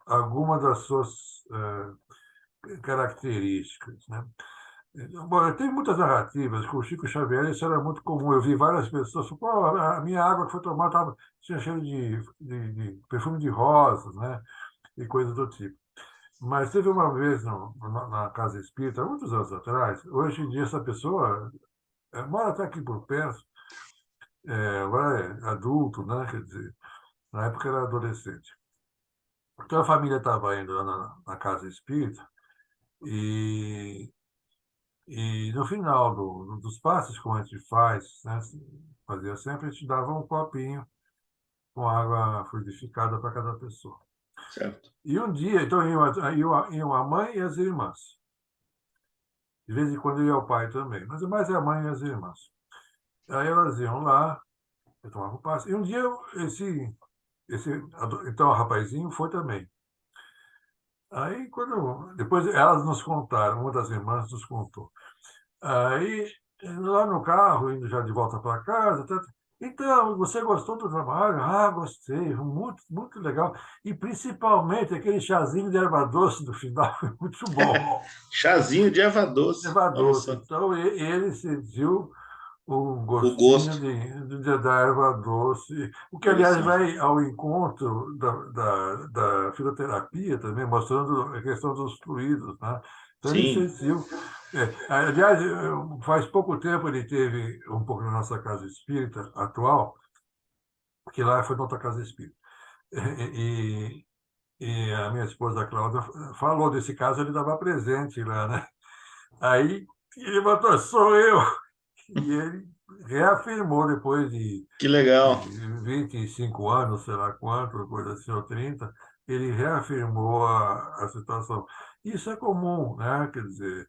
Speaker 2: alguma das suas características, né? Bom, tem muitas narrativas. Com o Chico Xavier isso era muito comum. Eu vi várias pessoas falando, pô, a minha água que foi tomada tinha cheiro de perfume de rosas, né? E coisas do tipo. Mas teve uma vez na Casa Espírita, muitos anos atrás, hoje em dia essa pessoa mora até aqui por perto, agora é adulto, né? Quer dizer, na época era adolescente. Então a família estava indo lá na Casa Espírita e, e no final dos passos, como a gente faz, né? Fazia sempre, a gente dava um copinho com água fluidificada para cada pessoa.
Speaker 1: certo.
Speaker 2: E um dia, então, iam a mãe e as irmãs. De vez em quando ia o pai também, mas mais é a mãe e as irmãs. Aí elas iam lá, eu tomava um passe. E um dia então o rapazinho foi também. Aí depois elas nos contaram, uma das irmãs nos contou. Aí lá no carro, indo já de volta para casa, então, você gostou do trabalho? Ah, gostei, muito, muito legal. E principalmente aquele chazinho de erva doce do final, foi muito bom.
Speaker 1: Chazinho de erva doce,
Speaker 2: Erva
Speaker 1: olha
Speaker 2: doce.
Speaker 1: só.
Speaker 2: Então, ele sentiu o
Speaker 1: O
Speaker 2: gostinho
Speaker 1: gosto.
Speaker 2: da erva doce, o que, aliás,
Speaker 1: Interessante.
Speaker 2: vai ao encontro da fisioterapia também, mostrando a questão dos fluidos, né? Então, ele
Speaker 1: Sim,
Speaker 2: sentiu. Aliás, faz pouco tempo ele teve um pouco na nossa casa espírita atual, que lá foi noutra casa espírita. E, e a minha esposa, a Cláudia, falou desse caso, ele estava presente lá, né? Aí ele botou, sou eu. E ele reafirmou depois
Speaker 1: que
Speaker 2: de
Speaker 1: legal.
Speaker 2: 25 anos, sei lá quanto, coisa assim, ou 30, ele reafirmou a situação. Isso é comum, né? Quer dizer,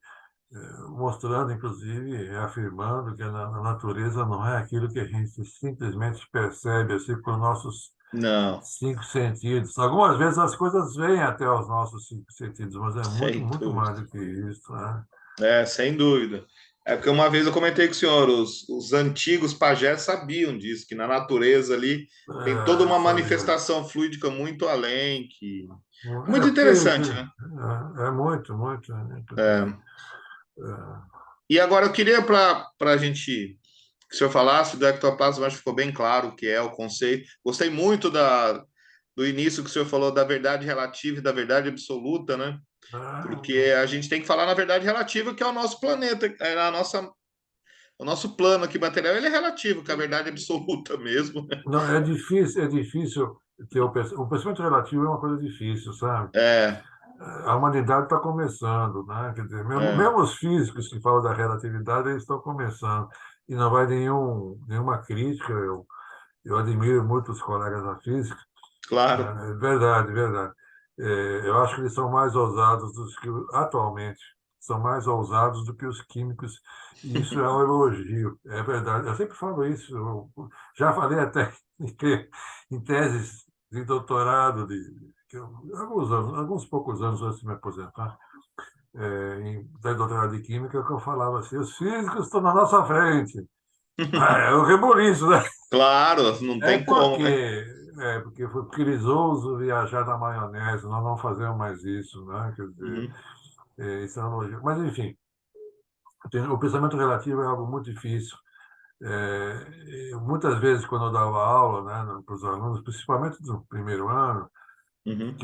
Speaker 2: mostrando, inclusive, reafirmando que a natureza não é aquilo que a gente simplesmente percebe assim com os nossos
Speaker 1: Não,
Speaker 2: cinco sentidos. Algumas vezes as coisas vêm até os nossos cinco sentidos, mas é muito,
Speaker 1: sem
Speaker 2: muito mais
Speaker 1: dúvida.
Speaker 2: do que isso, né?
Speaker 1: É, sem dúvida. É porque uma vez eu comentei com o senhor, os antigos pajés sabiam disso, que na natureza ali tem toda uma
Speaker 2: Sabia.
Speaker 1: manifestação fluídica muito além, que é
Speaker 2: É
Speaker 1: muito
Speaker 2: porque
Speaker 1: interessante, né?
Speaker 2: é muito, muito, né? Quer dizer,
Speaker 1: É. E agora eu queria para a gente que o senhor falasse do ectoplasma, acho que ficou bem claro o que é o conceito. Gostei muito do início que o senhor falou da verdade relativa e da verdade absoluta, né? Porque a gente tem que falar na verdade relativa, que é o nosso planeta, é o nosso plano aqui material, ele é relativo, que é a verdade absoluta mesmo.
Speaker 2: não, é difícil ter o pensamento relativo é uma coisa difícil, sabe?
Speaker 1: É,
Speaker 2: A humanidade está começando, né? Quer dizer,
Speaker 1: é,
Speaker 2: mesmo os físicos que falam da relatividade, eles estão começando. E não vai nenhuma crítica, eu admiro muito os colegas da física,
Speaker 1: claro.
Speaker 2: né? É verdade, verdade. Eu acho que eles são mais ousados do que atualmente. são mais ousados do que os químicos, e isso é um elogio, é verdade. Eu sempre falo isso, já falei até em teses de doutorado, alguns anos, alguns poucos anos antes de me aposentar, em doutorado de Química, que eu falava assim, os físicos estão na nossa frente. É o reboliço, né?
Speaker 1: Claro, não
Speaker 2: É
Speaker 1: tem como,
Speaker 2: porque,
Speaker 1: né?
Speaker 2: porque foi perigoso viajar na maionese, nós não fazemos mais isso, né? Quer dizer,
Speaker 1: Uhum,
Speaker 2: isso é uma lógica. Mas, enfim, o pensamento relativo é algo muito difícil. Muitas vezes, quando eu dava aula, né, para os alunos, principalmente do primeiro ano,
Speaker 1: uhum.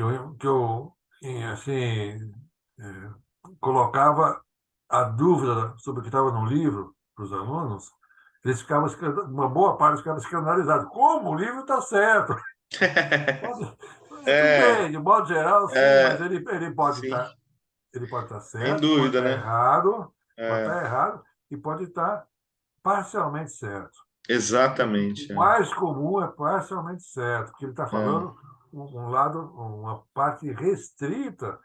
Speaker 2: assim, é, colocava a dúvida sobre o que estava no livro para os alunos, eles ficavam, uma boa parte ficava escandalizado. Como? O livro está certo. Pode- Tudo
Speaker 1: É,
Speaker 2: bem, de modo geral, sim, mas
Speaker 1: é,
Speaker 2: ele
Speaker 1: sim,
Speaker 2: pode estar
Speaker 1: sem
Speaker 2: certo,
Speaker 1: dúvida, né?
Speaker 2: pode
Speaker 1: É,
Speaker 2: estar errado e pode estar parcialmente certo. O
Speaker 1: exatamente.
Speaker 2: mais comum é parcialmente certo, porque ele está
Speaker 1: É,
Speaker 2: falando um lado, uma parte restrita,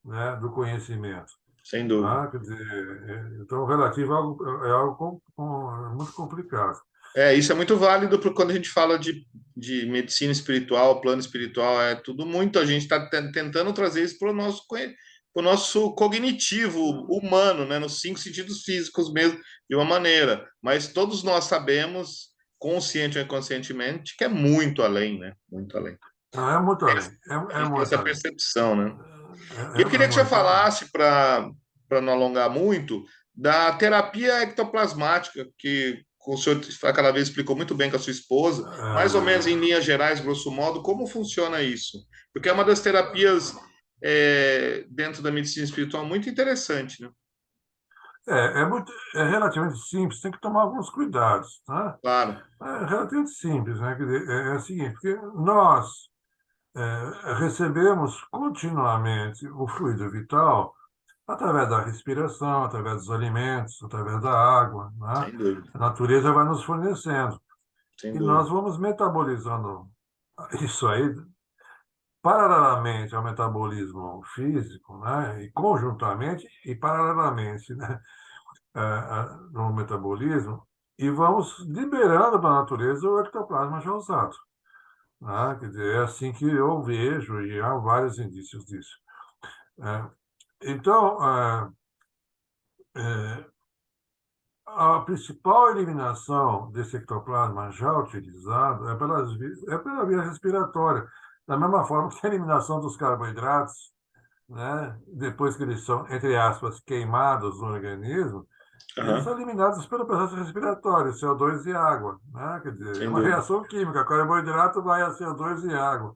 Speaker 2: né, do conhecimento.
Speaker 1: sem dúvida.
Speaker 2: Ah, quer dizer, então, o relativo é algo muito complicado.
Speaker 1: É, isso é muito válido para quando a gente fala de medicina espiritual, plano espiritual, é tudo muito. A gente está tentando trazer isso para o nosso, pro nosso cognitivo humano, né? Nos cinco sentidos físicos mesmo, de uma maneira. Mas todos nós sabemos, consciente ou inconscientemente, que é muito além, né? Muito além.
Speaker 2: Não, é muito além,
Speaker 1: A
Speaker 2: é
Speaker 1: gente tem
Speaker 2: muito
Speaker 1: essa
Speaker 2: além.
Speaker 1: percepção, né? E eu
Speaker 2: É
Speaker 1: queria que você
Speaker 2: muito além.
Speaker 1: falasse, para não alongar muito, da terapia ectoplasmática, que o senhor aquela vez explicou muito bem com a sua esposa, mais ou menos em linhas gerais, grosso modo, como funciona isso? Porque é uma das terapias dentro da medicina espiritual muito interessante, né?
Speaker 2: É relativamente simples, tem que tomar alguns cuidados, tá?
Speaker 1: Claro.
Speaker 2: É relativamente simples, né? Quer dizer, é o seguinte, porque nós recebemos continuamente o fluido vital através da respiração, através dos alimentos, através da água, né?
Speaker 1: Sem dúvida,
Speaker 2: A natureza vai nos fornecendo.
Speaker 1: sem
Speaker 2: E nós
Speaker 1: dúvida.
Speaker 2: vamos metabolizando isso aí paralelamente ao metabolismo físico, né? E conjuntamente e paralelamente, né? No metabolismo, e vamos liberando para a natureza o ectoplasma já usado, né? Quer dizer, é assim que eu vejo, e há vários indícios disso. É, então, é, a principal eliminação desse ectoplasma já utilizado é pela via respiratória, da mesma forma que a eliminação dos carboidratos, né, depois que eles são, entre aspas, queimados no organismo, eles
Speaker 1: Aham,
Speaker 2: são eliminados pelo processo respiratório, CO2 e água, né? Quer dizer, é
Speaker 1: sem
Speaker 2: uma
Speaker 1: dúvida.
Speaker 2: reação química, carboidrato vai a CO2 e água.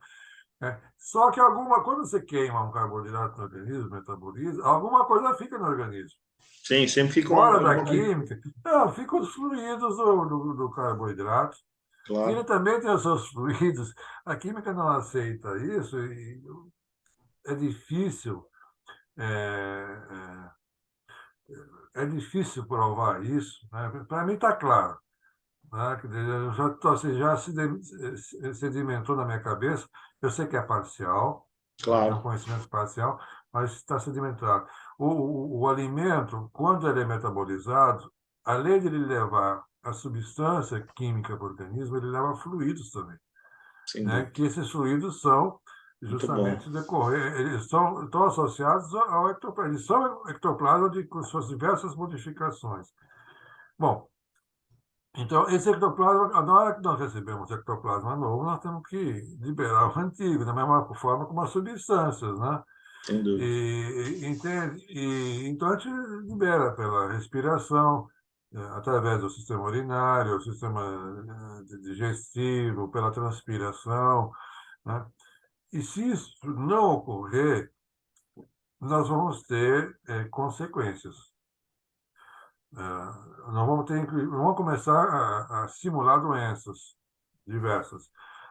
Speaker 2: Né? Só que quando você queima um carboidrato no organismo, metaboliza, alguma coisa fica no organismo.
Speaker 1: Sim, sempre fica
Speaker 2: Fora da
Speaker 1: alguma.
Speaker 2: química, não, ficam os fluidos do carboidrato. E ele
Speaker 1: Claro,
Speaker 2: também tem os seus fluidos. A química não aceita isso e é difícil, é, é difícil provar isso. Né? Para mim está claro. Né? Quer dizer, eu já, assim, sedimentou na minha cabeça. Eu sei que é parcial, eu tenho um
Speaker 1: claro.
Speaker 2: conhecimento parcial, mas está sedimentado. O alimento, quando ele é metabolizado, além de ele levar a substância química para o organismo, ele leva fluidos também,
Speaker 1: Sem
Speaker 2: né?
Speaker 1: dúvida.
Speaker 2: Que esses fluidos são
Speaker 1: Muito bom.
Speaker 2: justamente eles estão associados ao ectoplasma, eles são ectoplasma com suas diversas modificações. Bom, então, esse ectoplasma, na hora que nós recebemos ectoplasma novo, nós temos que liberar o antigo, da mesma forma como as substâncias, né?
Speaker 1: Sem dúvida.
Speaker 2: Entende? Então, a gente libera pela respiração, através do sistema urinário, sistema digestivo, pela transpiração, né? E se isso não ocorrer, nós vamos ter consequências. Nós vamos começar a simular doenças diversas,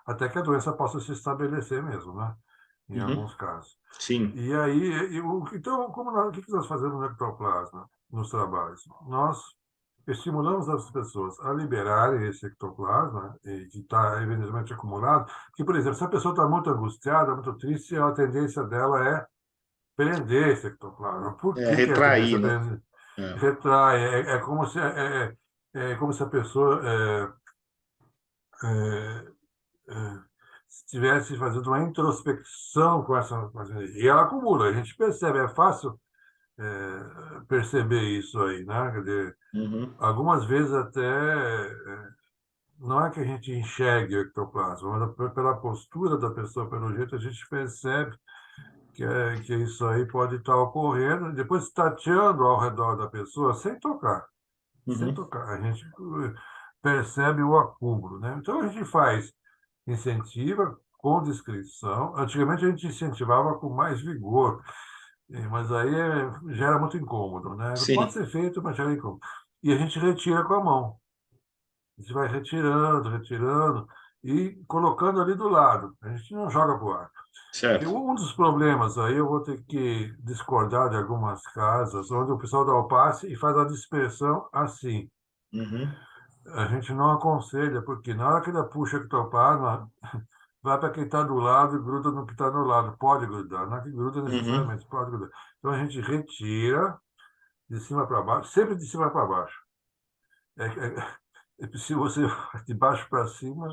Speaker 2: até que a doença possa se estabelecer mesmo, né? Em
Speaker 1: Uhum.
Speaker 2: alguns casos.
Speaker 1: Sim,
Speaker 2: E aí, então, o que nós fazemos no ectoplasma, nos trabalhos? Nós estimulamos as pessoas a liberarem esse ectoplasma, que está evidentemente acumulado, que, por exemplo, se a pessoa está muito angustiada, muito triste, a tendência dela é prender esse ectoplasma. Por que que a tendência
Speaker 1: Retrair,
Speaker 2: a
Speaker 1: né?
Speaker 2: prender?
Speaker 1: É.
Speaker 2: Retrai, é como se a pessoa é, é, estivesse fazendo uma introspecção com essa energia. E ela acumula, a gente percebe, é fácil perceber isso aí, né? Quer dizer,
Speaker 1: Uhum,
Speaker 2: algumas vezes até não é que a gente enxergue o ectoplasma, mas pela postura da pessoa, pelo jeito, a gente percebe que isso aí pode estar ocorrendo, depois tateando ao redor da pessoa sem tocar, sem
Speaker 1: uhum,
Speaker 2: tocar. A gente percebe o acúmulo, né? Então a gente faz, incentiva com discrição. Antigamente a gente incentivava com mais vigor, mas aí gera muito incômodo, né? Pode
Speaker 1: sim.
Speaker 2: ser feito, mas gera incômodo. E a gente retira com a mão. A gente vai retirando, retirando e colocando ali do lado. A gente não joga para o ar. Porque
Speaker 1: Certo.
Speaker 2: um dos problemas aí, eu vou ter que discordar de algumas casas, onde o pessoal dá o passe e faz a dispersão assim.
Speaker 1: Uhum,
Speaker 2: A gente não aconselha, porque na hora que ele puxa o ectoplasma, vai para quem está do lado e gruda no que está do lado. Pode grudar, não é que gruda
Speaker 1: uhum,
Speaker 2: necessariamente, pode grudar. Então a gente retira de cima para baixo, sempre de cima para baixo. Se você de baixo para cima,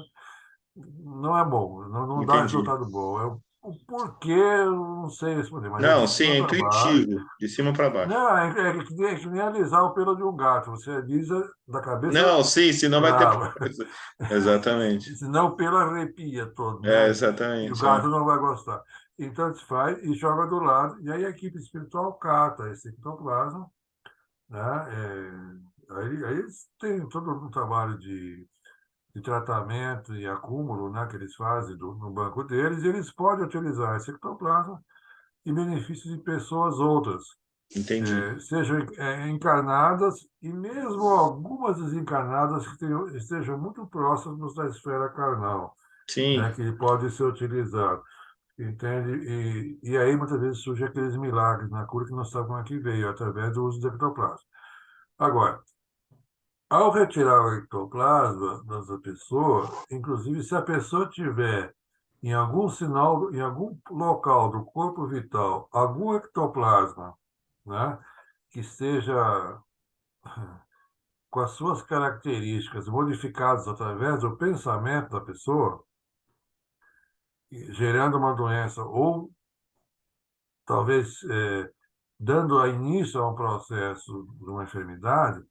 Speaker 2: não é bom, não dá
Speaker 1: entendi.
Speaker 2: resultado bom. O porquê, eu não sei responder, mas é de
Speaker 1: Não, sim,
Speaker 2: cima
Speaker 1: é
Speaker 2: para baixo.
Speaker 1: intuitivo, de cima para baixo.
Speaker 2: Não, é que nem alisar o pelo de um gato. Você alisa da cabeça
Speaker 1: Não, sim, senão vai ter
Speaker 2: para
Speaker 1: coisa. Exatamente.
Speaker 2: senão o pelo arrepia todo,
Speaker 1: É,
Speaker 2: né? E o
Speaker 1: exatamente. É.
Speaker 2: gato não vai gostar. Então, se faz e joga do lado. E aí a equipe espiritual cata esse ectoplasma, né? Aí eles têm todo um trabalho de tratamento e acúmulo, né, que eles fazem no banco deles, e eles podem utilizar esse ectoplasma em benefício de pessoas outras,
Speaker 1: Entendi.
Speaker 2: sejam encarnadas e mesmo algumas desencarnadas que estejam muito próximas da esfera carnal, né,
Speaker 1: Sim,
Speaker 2: que pode ser utilizado, entende? E aí muitas vezes surgem aqueles milagres na cura que nós estávamos aqui veio através do uso do ectoplasma. Agora, ao retirar o ectoplasma da pessoa, inclusive se a pessoa tiver em algum sinal, em algum local do corpo vital, algum ectoplasma, né, que esteja com as suas características modificadas através do pensamento da pessoa, gerando uma doença ou talvez dando início a um processo de uma enfermidade,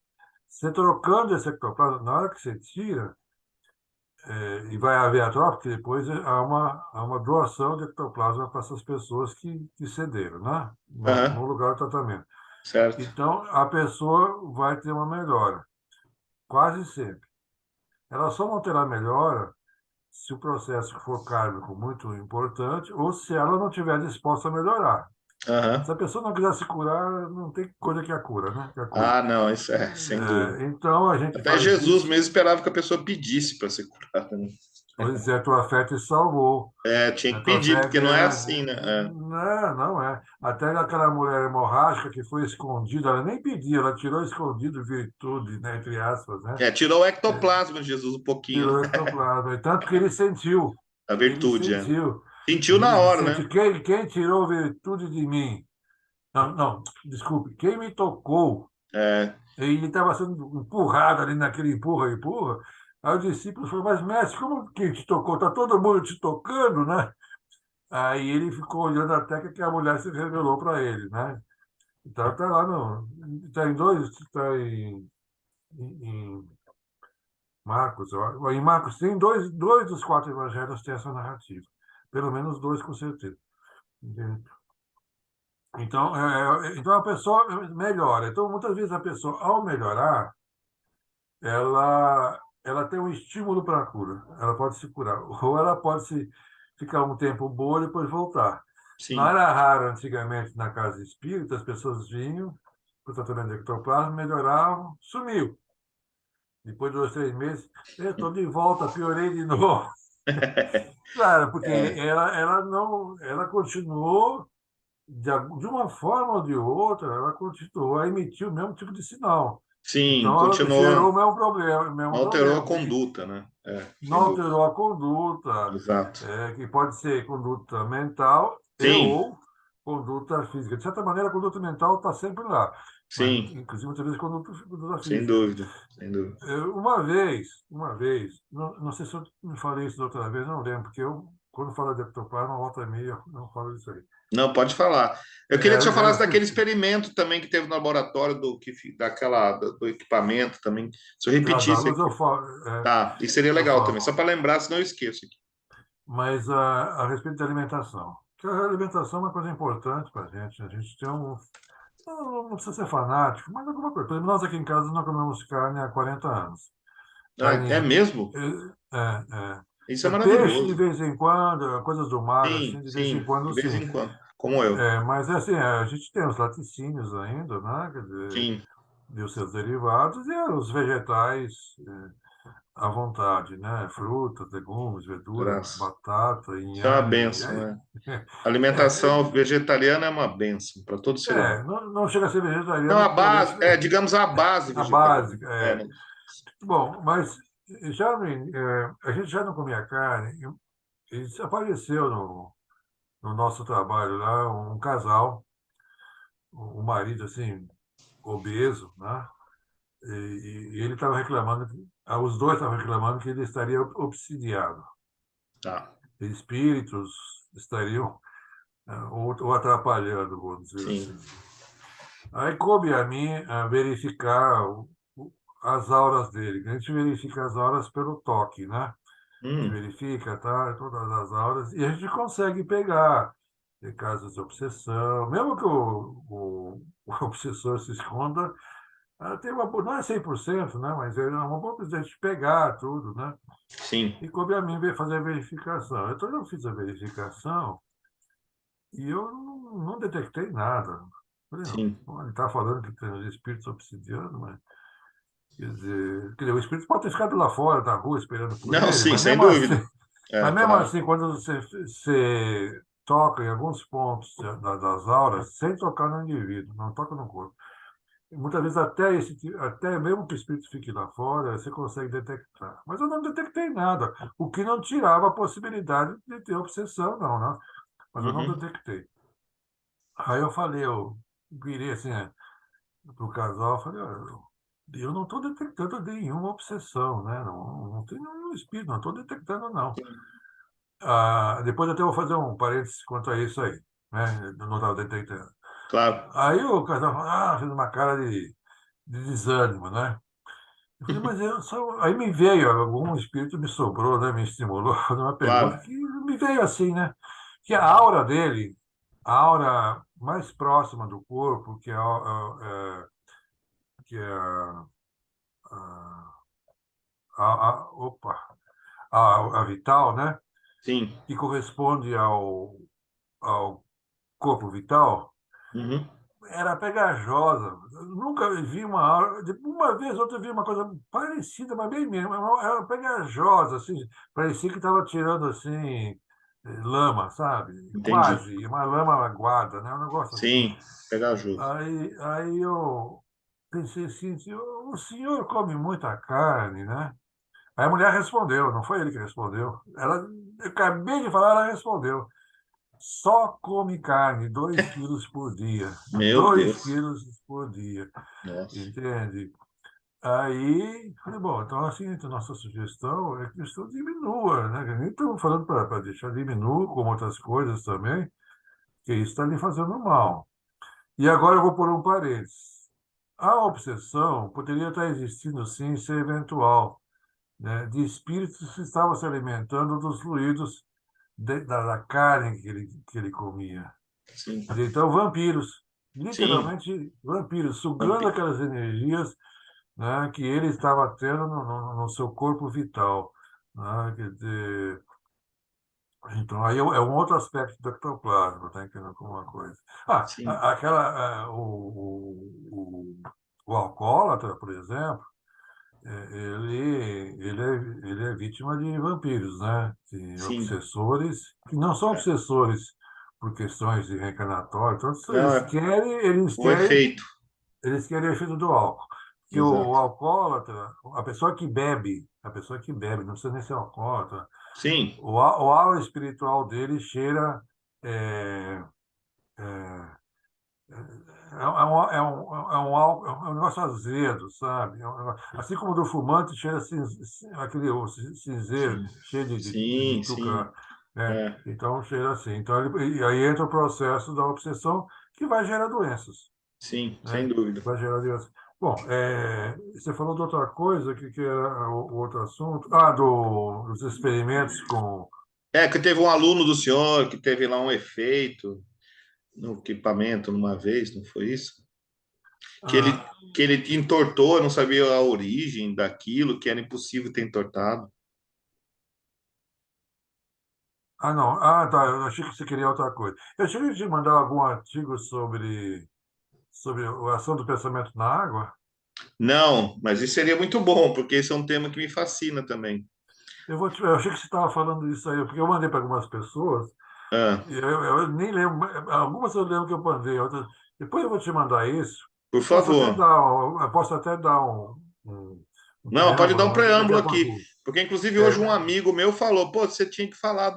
Speaker 2: você trocando esse ectoplasma, na hora que você tira, e vai haver a troca, porque depois há uma doação de ectoplasma para essas pessoas que cederam, né? No
Speaker 1: aham,
Speaker 2: lugar do tratamento.
Speaker 1: certo.
Speaker 2: Então, a pessoa vai ter uma melhora, quase sempre. Ela só não terá melhora se o processo for kármico muito importante ou se ela não estiver disposta a melhorar. Se
Speaker 1: Aham.
Speaker 2: a pessoa não quiser se curar, não tem coisa que a cura, né? Que a cure.
Speaker 1: Ah, não, isso é, sem dúvida.
Speaker 2: Então, a gente
Speaker 1: Até
Speaker 2: faz
Speaker 1: Jesus
Speaker 2: isso.
Speaker 1: mesmo esperava que a pessoa pedisse para ser curada, né?
Speaker 2: Pois é, tua fé te salvou.
Speaker 1: É, tinha
Speaker 2: A
Speaker 1: que
Speaker 2: tua
Speaker 1: pedir,
Speaker 2: fé é
Speaker 1: porque não é
Speaker 2: grande.
Speaker 1: assim, né? É.
Speaker 2: Não, não é. Até aquela mulher hemorrágica que foi escondida, ela nem pediu, ela tirou escondido virtude, né, entre aspas, né?
Speaker 1: É, tirou o ectoplasma de Jesus um pouquinho,
Speaker 2: Tirou
Speaker 1: né?
Speaker 2: o ectoplasma. E tanto que ele sentiu.
Speaker 1: A
Speaker 2: Ele
Speaker 1: virtude, é.
Speaker 2: sentiu.
Speaker 1: Sentiu na
Speaker 2: Ele
Speaker 1: hora, né?
Speaker 2: sentiu. Quem tirou virtude de mim? Não, não, desculpe. Quem me tocou?
Speaker 1: É,
Speaker 2: Ele estava sendo empurrado ali naquele empurra, empurra. Aí o discípulo falou, mas mestre, como que te tocou? Está todo mundo te tocando, né? Aí ele ficou olhando até que a mulher se revelou para ele, né? Então tá lá no. Está em dois, está em Marcos. Em Marcos tem dois dos quatro evangelhos têm essa narrativa. Pelo menos dois, com certeza. Entende? Então, então a pessoa melhora. Então, muitas vezes a pessoa, ao melhorar, ela tem um estímulo para a cura. Ela pode se curar. Ou ela pode ficar um tempo boa e depois voltar. Não
Speaker 1: sim.
Speaker 2: era raro antigamente na casa espírita, as pessoas vinham para o tratamento de ectoplasma, melhoravam, sumiu. Depois de 2, 3 meses, eu estou de volta, piorei de novo. Claro, porque
Speaker 1: É,
Speaker 2: ela não, ela continuou, de uma forma ou de outra, ela continuou a emitir o mesmo tipo de sinal.
Speaker 1: sim,
Speaker 2: Então, ela gerou
Speaker 1: continuou,
Speaker 2: o mesmo problema, o
Speaker 1: não
Speaker 2: mesmo
Speaker 1: alterou a
Speaker 2: problema.
Speaker 1: conduta, né? É,
Speaker 2: Não
Speaker 1: sem dúvida.
Speaker 2: alterou a conduta,
Speaker 1: Exato.
Speaker 2: que pode ser conduta mental e
Speaker 1: Sim,
Speaker 2: ou conduta física. De certa maneira, a conduta mental está sempre lá, mas,
Speaker 1: Sim,
Speaker 2: inclusive, muitas vezes, conduta
Speaker 1: sem
Speaker 2: física.
Speaker 1: dúvida, sem dúvida.
Speaker 2: Uma vez, não sei se eu me falei isso da outra vez, não lembro, porque eu, quando falo de ectoplasma, volta e meia, eu não falo disso aí.
Speaker 1: Não, pode falar. Eu queria que você
Speaker 2: Eu
Speaker 1: falasse daquele
Speaker 2: esqueci.
Speaker 1: experimento também que teve no laboratório do equipamento também. Se eu
Speaker 2: Da
Speaker 1: repetisse
Speaker 2: luz eu
Speaker 1: aqui,
Speaker 2: falo,
Speaker 1: tá? E seria
Speaker 2: eu
Speaker 1: legal também,
Speaker 2: falo.
Speaker 1: só para lembrar, senão eu esqueço aqui.
Speaker 2: Mas a respeito da alimentação. Porque a alimentação é uma coisa importante para a gente. A gente tem um. Não precisa ser fanático, mas alguma coisa. Por exemplo, nós aqui em casa não comemos carne há 40 anos.
Speaker 1: Ah, é
Speaker 2: Carne.
Speaker 1: mesmo? Isso é
Speaker 2: Peixe de
Speaker 1: maravilhoso.
Speaker 2: vez em quando, coisas do mar,
Speaker 1: Sim,
Speaker 2: assim, de vez em
Speaker 1: sim,
Speaker 2: quando,
Speaker 1: de vez
Speaker 2: sim.
Speaker 1: em quando, como eu.
Speaker 2: Mas assim, a gente tem os laticínios ainda, né? Quer dizer,
Speaker 1: Sim,
Speaker 2: e os seus derivados, e os vegetais à vontade, né? Frutas, legumes, verdura,
Speaker 1: graças.
Speaker 2: batata,
Speaker 1: Isso é uma
Speaker 2: inhame.
Speaker 1: benção, né?
Speaker 2: É,
Speaker 1: Alimentação vegetariana é uma benção para todo ser humano.
Speaker 2: não chega a ser
Speaker 1: Não,
Speaker 2: vegetariano,
Speaker 1: a
Speaker 2: porque talvez
Speaker 1: base, digamos a base
Speaker 2: a
Speaker 1: vegetariana.
Speaker 2: básica.
Speaker 1: É, né?
Speaker 2: Bom, mas a gente já não comia carne, e apareceu no nosso trabalho lá um casal, um marido assim, obeso, né? E ele estava reclamando, os dois estavam reclamando que ele estaria obsidiado.
Speaker 1: Tá,
Speaker 2: Espíritos estariam ou atrapalhando, vamos dizer
Speaker 1: sim.
Speaker 2: assim. Aí coube a mim verificar as auras dele. A gente verifica as auras pelo toque, né? A gente
Speaker 1: Hum,
Speaker 2: verifica, tá, todas as auras e a gente consegue pegar casos de obsessão. Mesmo que o obsessor se esconda, tem não é 100%, né? Mas é uma boa possibilidade de pegar tudo, né?
Speaker 1: sim,
Speaker 2: E coube a mim fazer a verificação. Então eu fiz a verificação e eu não detectei nada. Falei, não,
Speaker 1: sim.
Speaker 2: bom, ele está falando que tem os espíritos obsidianos, mas quer dizer, o espírito pode ter ficado lá fora da rua esperando por
Speaker 1: Não,
Speaker 2: ele,
Speaker 1: sim, sem dúvida. É,
Speaker 2: mas mesmo
Speaker 1: claro.
Speaker 2: assim, quando você toca em alguns pontos das auras, sem tocar no indivíduo, não toca no corpo. Muitas vezes até mesmo que o espírito fique lá fora, você consegue detectar. Mas eu não detectei nada, o que não tirava a possibilidade de ter obsessão, não, né? Mas eu não
Speaker 1: Uhum,
Speaker 2: detectei. Aí eu virei assim, para o casal, falei, olha, eu não estou detectando nenhuma obsessão, né? Não tem nenhum espírito, não estou detectando, não.
Speaker 1: sim,
Speaker 2: Depois até vou fazer um parênteses quanto a isso aí, né? Eu não estava detectando.
Speaker 1: claro.
Speaker 2: Aí o casal falou, fez uma cara de desânimo, né? Eu falei, mas eu só. Aí me veio, algum espírito me sobrou, né? Me estimulou a fazer uma pergunta
Speaker 1: Claro.
Speaker 2: que me veio assim, né? Que a aura dele, a aura mais próxima do corpo, que é a, opa, a vital, né?
Speaker 1: Sim.
Speaker 2: Que corresponde ao corpo vital,
Speaker 1: Uhum.
Speaker 2: era pegajosa. Eu nunca vi uma aura. Uma vez ou outra eu vi uma coisa parecida, mas bem mesmo. Era pegajosa, assim. Parecia que estava tirando assim lama, sabe?
Speaker 1: Entendi.
Speaker 2: Quase, uma lama aguada, né? Um negócio assim.
Speaker 1: Sim, pegajoso.
Speaker 2: Aí eu pensei assim, o senhor come muita carne, né? Aí a mulher respondeu, não foi ele que respondeu. Eu acabei de falar, ela respondeu. Só come carne, 2 quilos por dia.
Speaker 1: Meu
Speaker 2: dois
Speaker 1: Deus.
Speaker 2: quilos por dia,
Speaker 1: Nossa.
Speaker 2: entende? Aí, falei, bom, então assim, a nossa sugestão é que isso diminua, né? Nem estamos falando para deixar diminua, como outras coisas também, que isso está lhe fazendo mal. E agora eu vou pôr um parênteses. A obsessão poderia estar existindo, sim, ser eventual, né? De espíritos que estavam se alimentando dos fluidos da carne que ele comia.
Speaker 1: Sim.
Speaker 2: Quer dizer, então, vampiros,
Speaker 1: Sim.
Speaker 2: literalmente vampiros, sugando
Speaker 1: Vampi-
Speaker 2: aquelas energias, né, que ele estava tendo no seu corpo vital. Né? Quer dizer, então, aí é um outro aspecto do ectoplasma, está entendendo como uma coisa.
Speaker 1: Sim.
Speaker 2: O alcoólatra, por exemplo, ele é vítima de vampiros, né? De
Speaker 1: Sim.
Speaker 2: obsessores, que não são
Speaker 1: É.
Speaker 2: obsessores por questões de reencarnatório, então,
Speaker 1: Não, é o efeito.
Speaker 2: eles querem o efeito do álcool. Que o
Speaker 1: Exato.
Speaker 2: alcoólatra, a pessoa que bebe, não precisa nem ser alcoólatra,
Speaker 1: Sim.
Speaker 2: o aura espiritual dele cheira é, É um negócio azedo, sabe? Assim como do fumante cheira aquele cinzeiro,
Speaker 1: Sim,
Speaker 2: cheio de
Speaker 1: sim,
Speaker 2: tuca,
Speaker 1: sim.
Speaker 2: né?
Speaker 1: É,
Speaker 2: Então cheira assim. Então, e aí entra o processo da obsessão que vai gerar doenças,
Speaker 1: sim, sem
Speaker 2: né?
Speaker 1: dúvida.
Speaker 2: Vai gerar doenças. Bom, você falou de outra coisa, que era o outro assunto. Ah, dos experimentos com...
Speaker 1: É, que teve um aluno do senhor que teve lá um efeito no equipamento numa vez, não foi isso? Que ele,
Speaker 2: Ah,
Speaker 1: que ele entortou, não sabia a origem daquilo, que era impossível ter entortado.
Speaker 2: não. Ah, tá. Eu achei que você queria outra coisa. Eu cheguei a te mandar algum artigo sobre a ação do pensamento na água.
Speaker 1: Não, mas isso seria muito bom, porque esse é um tema que me fascina também.
Speaker 2: Eu achei que você estava falando disso aí, porque eu mandei para algumas pessoas,
Speaker 1: Ah,
Speaker 2: e eu nem lembro, algumas eu lembro que eu mandei, outras. Depois eu vou te mandar isso.
Speaker 1: por
Speaker 2: Posso até
Speaker 1: favor.
Speaker 2: dar, eu posso até dar um
Speaker 1: Não, pode dar
Speaker 2: preâmbulo,
Speaker 1: um
Speaker 2: mas daqui
Speaker 1: preâmbulo
Speaker 2: a
Speaker 1: aqui,
Speaker 2: pouco.
Speaker 1: porque inclusive
Speaker 2: É,
Speaker 1: hoje um amigo meu falou, pô, você tinha que falar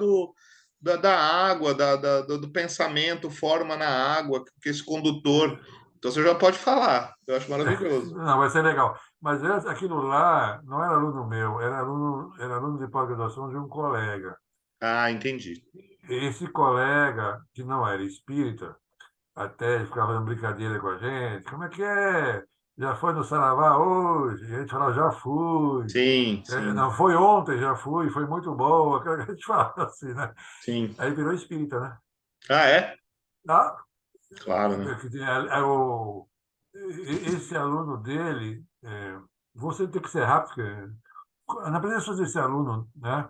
Speaker 1: da água, do pensamento, forma na água, que esse condutor. Então você já pode falar. Eu acho maravilhoso.
Speaker 2: não, vai ser legal. Mas aquilo lá não era aluno meu, era aluno de pós-graduação de um colega.
Speaker 1: Ah, entendi.
Speaker 2: Esse colega, que não era espírita, até ele ficava fazendo brincadeira com a gente. Como é que é? Já foi no Saravá hoje? E a gente falava, já fui.
Speaker 1: Sim, sim,
Speaker 2: Não, foi ontem, já fui, foi muito boa. Aquela que a gente fala assim, né?
Speaker 1: sim.
Speaker 2: Aí virou espírita, né?
Speaker 1: Ah, é?
Speaker 2: Ah,
Speaker 1: Claro, né?
Speaker 2: esse aluno dele, você tem que ser rápido, porque na presença desse aluno, né?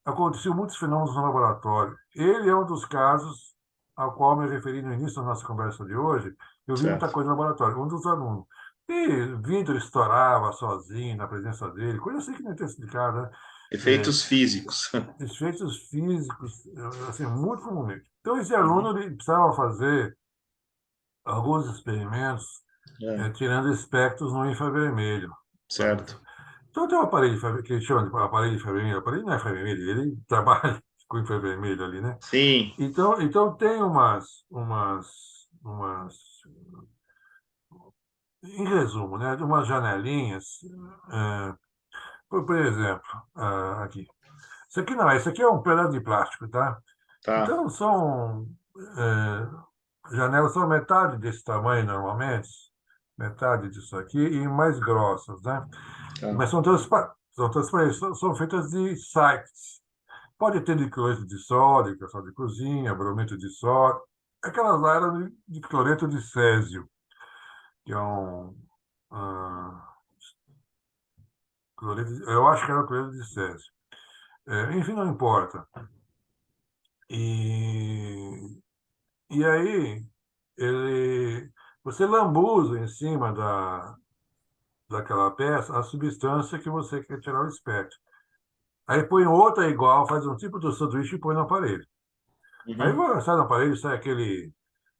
Speaker 2: Aconteciam muitos fenômenos no laboratório. Ele é um dos casos ao qual me referi no início da nossa conversa de hoje. Eu vi muita
Speaker 1: Certo.
Speaker 2: coisa no laboratório, um dos alunos. E vidro estourava sozinho na presença dele, coisa assim que não tem explicado, né?
Speaker 1: Efeitos físicos.
Speaker 2: Efeitos físicos, assim, muito comumente. Então, esse aluno ele precisava fazer alguns experimentos,
Speaker 1: É,
Speaker 2: tirando espectros no infravermelho.
Speaker 1: certo.
Speaker 2: Então, tem um aparelho que eles chamam de aparelho infravermelho. O aparelho não é infravermelho, ele trabalha com infravermelho ali, né?
Speaker 1: Sim.
Speaker 2: Então tem em resumo, né, umas janelinhas, é, por exemplo, aqui. Isso aqui é um pedaço de plástico, tá?
Speaker 1: Tá,
Speaker 2: Então janelas são metade desse tamanho normalmente, metade disso aqui, e mais grossas, né?
Speaker 1: tá.
Speaker 2: Mas são transparentes, são feitas de sites. Pode ter de cloreto de sódio, que é sódio de cozinha, bromito de sódio. Aquelas lá eram de cloreto de césio, que é ah, eu acho que era cloreto de césio. Enfim, não importa. E, e aí, você lambuza em cima daquela peça a substância que você quer tirar o espectro. Aí põe outra igual, faz um tipo de sanduíche e põe no aparelho. Aí
Speaker 1: Uhum.
Speaker 2: sai do aparelho, sai aquele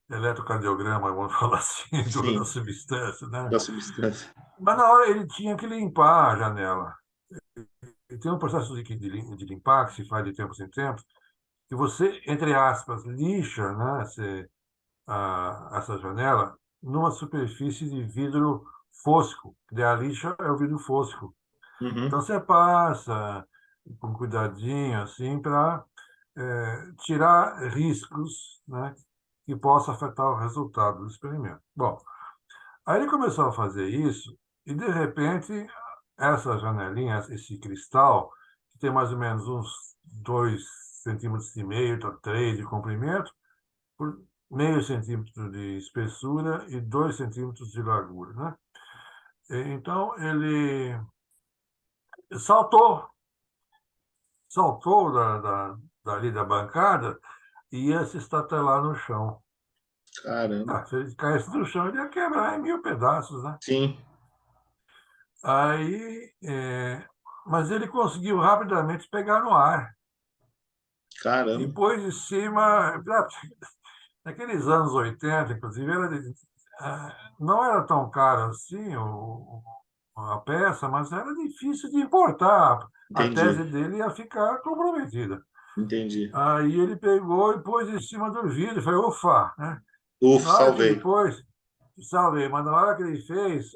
Speaker 2: eletrocardiograma, vamos falar assim, da
Speaker 1: Sim,
Speaker 2: substância, né?
Speaker 1: da substância.
Speaker 2: Mas na hora ele tinha que limpar a janela. E tem um processo de limpar que se faz de tempos em tempos, que você, entre aspas, lixa, né, essa janela numa superfície de vidro fosco. Daí a lixa é o vidro fosco. Então
Speaker 1: Uhum.
Speaker 2: você passa com cuidadinho, assim, para tirar riscos, né, que possam afetar o resultado do experimento. Bom, aí ele começou a fazer isso e, de repente, essa janelinha, esse cristal, que tem mais ou menos uns 2,5 centímetros a 3 de comprimento, por meio centímetro de espessura e 2 centímetros de largura, né? Então, ele saltou, saltou dali da bancada e ia se estatelar no chão.
Speaker 1: Caramba.
Speaker 2: Se ele caísse no chão, ele ia quebrar em mil pedaços, né?
Speaker 1: Sim,
Speaker 2: Aí, mas ele conseguiu rapidamente pegar no ar e
Speaker 1: caramba.
Speaker 2: pôs em cima. Naqueles anos 80, inclusive, não era tão caro assim a peça, mas era difícil de importar. A
Speaker 1: Entendi.
Speaker 2: tese dele ia ficar comprometida.
Speaker 1: entendi.
Speaker 2: Aí ele pegou e pôs em cima do vidro, foi ufa, né?
Speaker 1: Uf,
Speaker 2: Na hora que ele
Speaker 1: salvei.
Speaker 2: pôs, salvei, mas na hora que ele fez,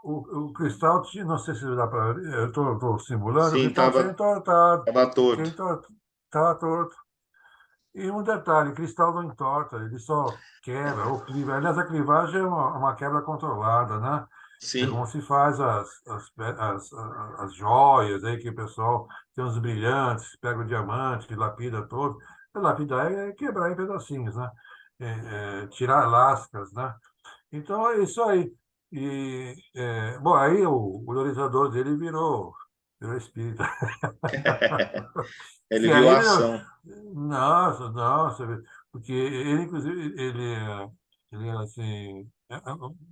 Speaker 2: o cristal tinha, não sei se dá para, eu estou simulando, o
Speaker 1: Sim,
Speaker 2: cristal tinha entortado,
Speaker 1: tava
Speaker 2: tinha
Speaker 1: torto.
Speaker 2: entortado, estava torto. E um detalhe, cristal não entorta, ele só quebra ou cliva. Aliás, a clivagem é uma quebra controlada, né? É como
Speaker 1: Sim,
Speaker 2: se faz as joias aí que o pessoal tem uns brilhantes, pega o diamante, lapida todo. Lapidar é quebrar em pedacinhos, né? Tirar lascas, né? Então é isso aí. Bom, aí o orientador dele virou espírita.
Speaker 1: ele
Speaker 2: Que
Speaker 1: viu
Speaker 2: aí
Speaker 1: a
Speaker 2: ele,
Speaker 1: ação.
Speaker 2: nossa, nossa, porque ele, inclusive, ele era assim,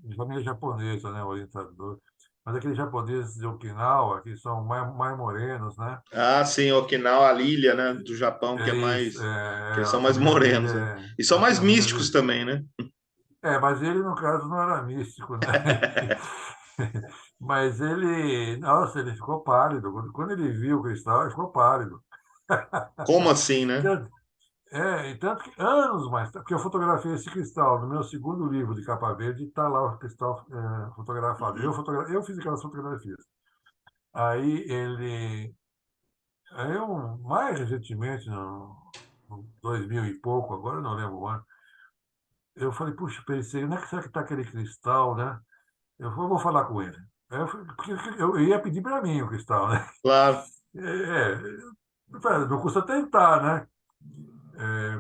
Speaker 2: de família japonesa, né, orientador, mas aqueles japoneses de Okinawa, que são mais morenos, né,
Speaker 1: Ah, sim, Okinawa, a ilha, né, do Japão, que é
Speaker 2: é isso,
Speaker 1: mais, que eles
Speaker 2: a
Speaker 1: são mais
Speaker 2: família dele
Speaker 1: morenos, né? E são
Speaker 2: a
Speaker 1: mais
Speaker 2: família
Speaker 1: místicos
Speaker 2: dele,
Speaker 1: também, né?
Speaker 2: mas ele, no caso, não era místico, né, mas ele, nossa, ele ficou pálido, quando ele viu o cristal, ele ficou pálido.
Speaker 1: Como assim, né?
Speaker 2: E tanto que anos mais tarde, porque eu fotografei esse cristal no meu segundo livro de capa verde, está lá o cristal fotografado.
Speaker 1: Uhum,
Speaker 2: Eu fiz aquelas fotografias. Aí ele, aí eu, mais recentemente, no 2000 e pouco, agora eu não lembro o ano, eu falei, puxa, pensei, onde é que será que está aquele cristal, né? Vou falar com ele. Porque eu ia pedir para mim o cristal, né?
Speaker 1: claro.
Speaker 2: Não custa tentar, né?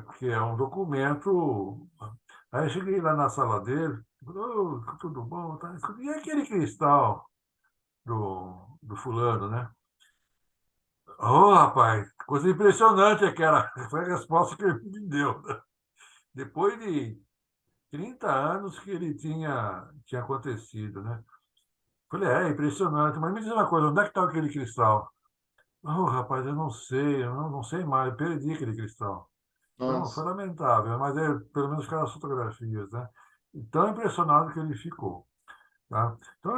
Speaker 2: Porque é um documento. Aí eu cheguei lá na sala dele, falei, "Ô, tudo bom? Tá? E aquele cristal do fulano, né? Ô, rapaz, coisa impressionante aquela. Foi a resposta que ele me deu. Depois de 30 anos que ele tinha acontecido, né? Falei, impressionante, mas me diz uma coisa, onde é que está aquele cristal? Oh, rapaz, eu não sei, eu não sei mais, eu perdi aquele cristal. Não, foi
Speaker 1: Nossa.
Speaker 2: lamentável, mas pelo menos ficaram as fotografias, né? E tão impressionado que ele ficou, tá? Então,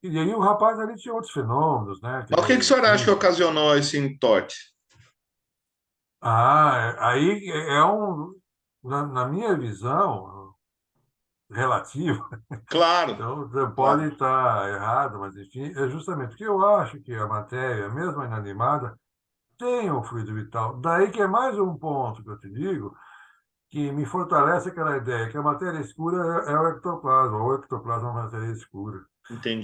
Speaker 2: e aí o rapaz ali tinha outros fenômenos, né? Que
Speaker 1: Mas o que que o
Speaker 2: ele
Speaker 1: senhor acha que
Speaker 2: finge.
Speaker 1: ocasionou esse entorte?
Speaker 2: Aí na minha visão relativa,
Speaker 1: Claro,
Speaker 2: então você pode
Speaker 1: claro.
Speaker 2: estar errado, mas enfim, é justamente porque eu acho que a matéria, mesmo inanimada, tem um fluido vital. Daí que é mais um ponto que eu te digo, que me fortalece aquela ideia que a matéria escura é o ectoplasma, ou o ectoplasma é uma matéria escura.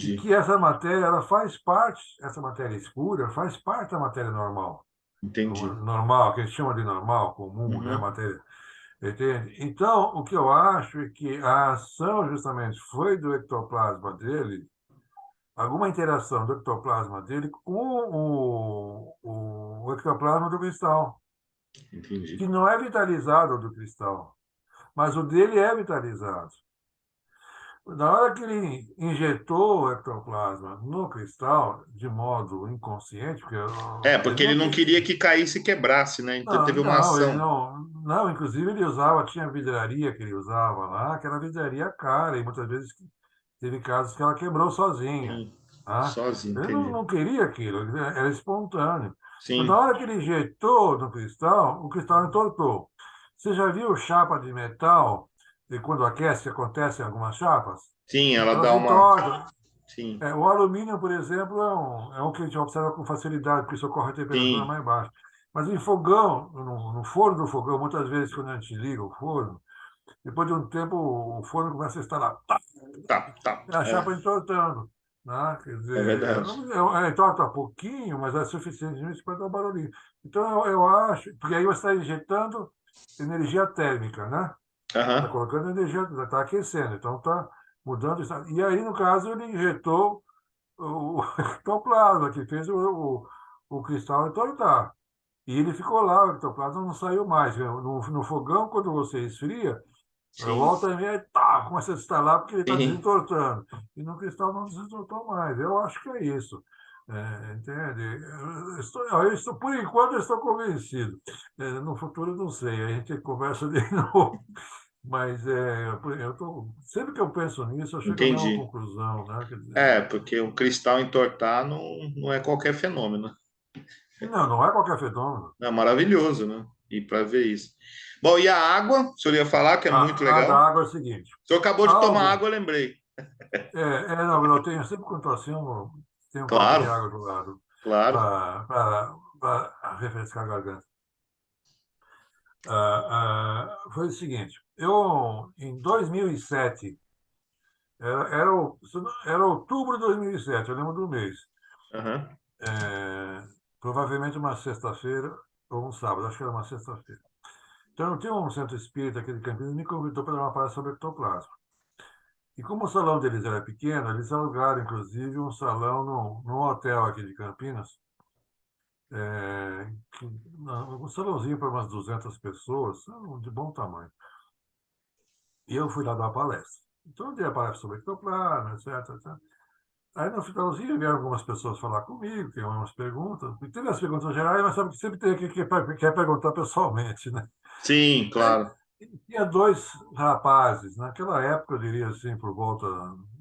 Speaker 2: E
Speaker 1: Entendi,
Speaker 2: que essa matéria, ela faz parte, essa matéria escura, faz parte da matéria normal.
Speaker 1: entendi.
Speaker 2: Normal, que a gente chama de normal, comum, né?
Speaker 1: Uhum,
Speaker 2: Matéria, entende? Então, o que eu acho é que a ação justamente foi do ectoplasma dele, alguma interação do ectoplasma dele com o ectoplasma do cristal,
Speaker 1: entendi.
Speaker 2: que não é vitalizado do cristal, mas o dele é vitalizado. Na hora que ele injetou o ectoplasma no cristal, de modo inconsciente, porque
Speaker 1: É,
Speaker 2: ele
Speaker 1: porque ele
Speaker 2: não
Speaker 1: não
Speaker 2: queria.
Speaker 1: queria que caísse e quebrasse, né? Então
Speaker 2: Não,
Speaker 1: teve uma
Speaker 2: não, ele
Speaker 1: ação.
Speaker 2: não. Não, inclusive ele usava, tinha vidraria que ele usava lá, que era vidraria cara, e muitas vezes teve casos que ela quebrou sozinha.
Speaker 1: Sim,
Speaker 2: Tá?
Speaker 1: sozinho,
Speaker 2: Ele
Speaker 1: entendi.
Speaker 2: não queria aquilo, era espontâneo. Mas na
Speaker 1: Sim,
Speaker 2: hora que ele injetou no cristal, o cristal entortou. Você já viu chapa de metal, e quando aquece, acontece em algumas chapas?
Speaker 1: sim, ela
Speaker 2: Elas
Speaker 1: dá uma.
Speaker 2: entortam.
Speaker 1: Sim,
Speaker 2: O alumínio, por exemplo, é um que a gente observa com facilidade, porque isso ocorre a temperatura
Speaker 1: sim.
Speaker 2: mais baixa. Mas em fogão, no forno do fogão, muitas vezes quando a gente liga o forno, depois de um tempo o forno começa a instalar, tá,
Speaker 1: Tá, tá.
Speaker 2: a chapa
Speaker 1: É,
Speaker 2: entortando. Né? Quer
Speaker 1: é
Speaker 2: dizer,
Speaker 1: verdade.
Speaker 2: entorta pouquinho, mas é suficiente para dar um barulhinho. Então eu acho, porque aí você está injetando energia térmica, né? Está
Speaker 1: Aham.
Speaker 2: colocando energia, está aquecendo, então está mudando. E aí, no caso, ele injetou o ectoplasma, que fez o cristal entortar. E ele ficou lá, o ectoplasma não saiu mais. No fogão, quando você esfria,
Speaker 1: Sim,
Speaker 2: volta e meia, tá, começa a estalar porque ele está
Speaker 1: sim.
Speaker 2: desentortando. E no cristal não desentortou mais. Eu acho que é isso. Entende? Por enquanto, eu estou convencido. No futuro, não sei. A gente conversa de novo. Mas sempre que eu penso nisso, eu chego à mesma
Speaker 1: Entendi.
Speaker 2: conclusão, né? Quer dizer,
Speaker 1: É, porque o cristal entortar não é qualquer fenômeno.
Speaker 2: Não, não é qualquer fenômeno.
Speaker 1: É maravilhoso, né? E para ver isso. Bom, e a água, o senhor ia falar que é muito
Speaker 2: A da
Speaker 1: legal? O
Speaker 2: água é o seguinte:
Speaker 1: senhor acabou de tomar
Speaker 2: algo.
Speaker 1: água, eu lembrei.
Speaker 2: Não, eu tenho sempre quando estou assim, eu tenho um copo de
Speaker 1: Claro,
Speaker 2: água do lado
Speaker 1: claro.
Speaker 2: para refrescar a garganta. Foi o seguinte: em 2007, era outubro de 2007, eu lembro do mês.
Speaker 1: Aham.
Speaker 2: Provavelmente uma sexta-feira ou um sábado, acho que era uma sexta-feira. Então, tinha um centro espírita aqui de Campinas que me convidou para dar uma palestra sobre ectoplasma. E como o salão deles era pequeno, eles alugaram, inclusive, um salão num hotel aqui de Campinas, um salãozinho para umas 200 pessoas, de bom tamanho. E eu fui lá dar a palestra. Então, eu dei a palestra sobre ectoplasma, etc, etc. Aí, no finalzinho, vieram algumas pessoas falar comigo, tem umas perguntas. E teve as perguntas gerais, mas sabe que sempre tem aquele que quer perguntar pessoalmente, né?
Speaker 1: Sim,
Speaker 2: Aí,
Speaker 1: claro.
Speaker 2: tinha dois rapazes, naquela época, eu diria assim, por volta